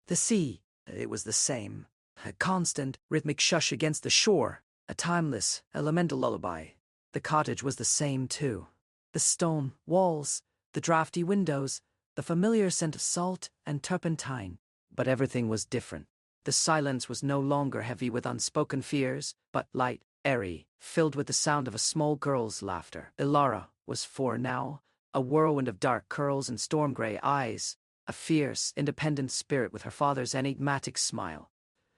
The sea, it was the same. A constant, rhythmic shush against the shore, a timeless, elemental lullaby. The cottage was the same too. The stone walls, the drafty windows, the familiar scent of salt and turpentine. But everything was different. The silence was no longer heavy with unspoken fears, but light, airy, filled with the sound of a small girl's laughter. Ilara was 4 now, a whirlwind of dark curls and storm-gray eyes, a fierce, independent spirit with her father's enigmatic smile.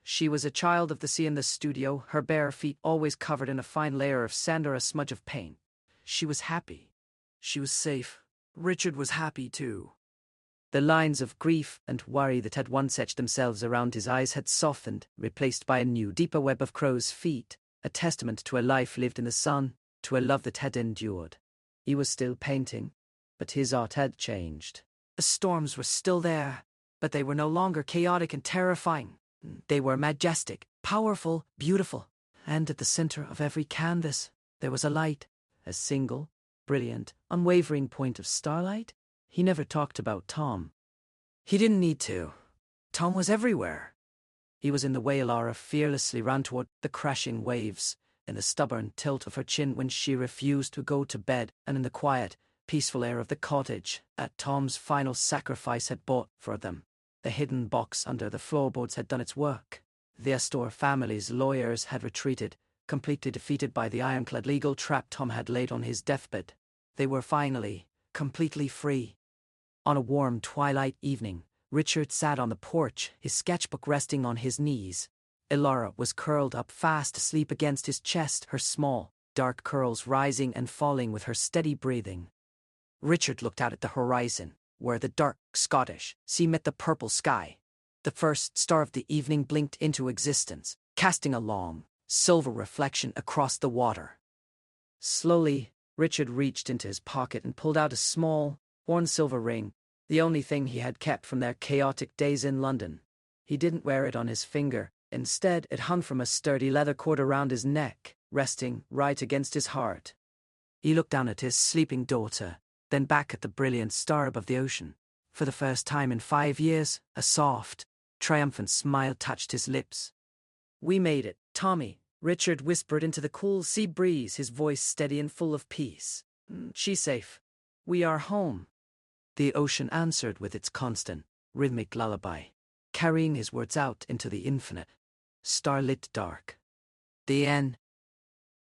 She was a child of the sea in the studio, her bare feet always covered in a fine layer of sand or a smudge of paint. She was happy. She was safe. Richard was happy too. The lines of grief and worry that had once etched themselves around his eyes had softened, replaced by a new, deeper web of crow's feet, a testament to a life lived in the sun, to a love that had endured. He was still painting, but his art had changed. The storms were still there, but they were no longer chaotic and terrifying. They were majestic, powerful, beautiful. And at the center of every canvas, there was a light, a single, brilliant, unwavering point of starlight. He never talked about Tom. He didn't need to. Tom was everywhere. He was in the way Ilara fearlessly ran toward the crashing waves, in the stubborn tilt of her chin when she refused to go to bed, and in the quiet, peaceful air of the cottage that Tom's final sacrifice had bought for them. The hidden box under the floorboards had done its work. The Astor family's lawyers had retreated, completely defeated by the ironclad legal trap Tom had laid on his deathbed. They were finally, completely free. On a warm twilight evening, Richard sat on the porch, his sketchbook resting on his knees. Ilara was curled up fast asleep against his chest, her small, dark curls rising and falling with her steady breathing. Richard looked out at the horizon, where the dark Scottish sea met the purple sky. The first star of the evening blinked into existence, casting a long, silver reflection across the water. Slowly, Richard reached into his pocket and pulled out a small, worn silver ring, the only thing he had kept from their chaotic days in London. He didn't wear it on his finger. Instead, it hung from a sturdy leather cord around his neck, resting right against his heart. He looked down at his sleeping daughter, then back at the brilliant star above the ocean. For the first time in 5 years, a soft, triumphant smile touched his lips. "We made it, Tommy," Richard whispered into the cool sea breeze, his voice steady and full of peace. "She's safe. We are home." The ocean answered with its constant, rhythmic lullaby, carrying his words out into the infinite. Starlit dark. The end.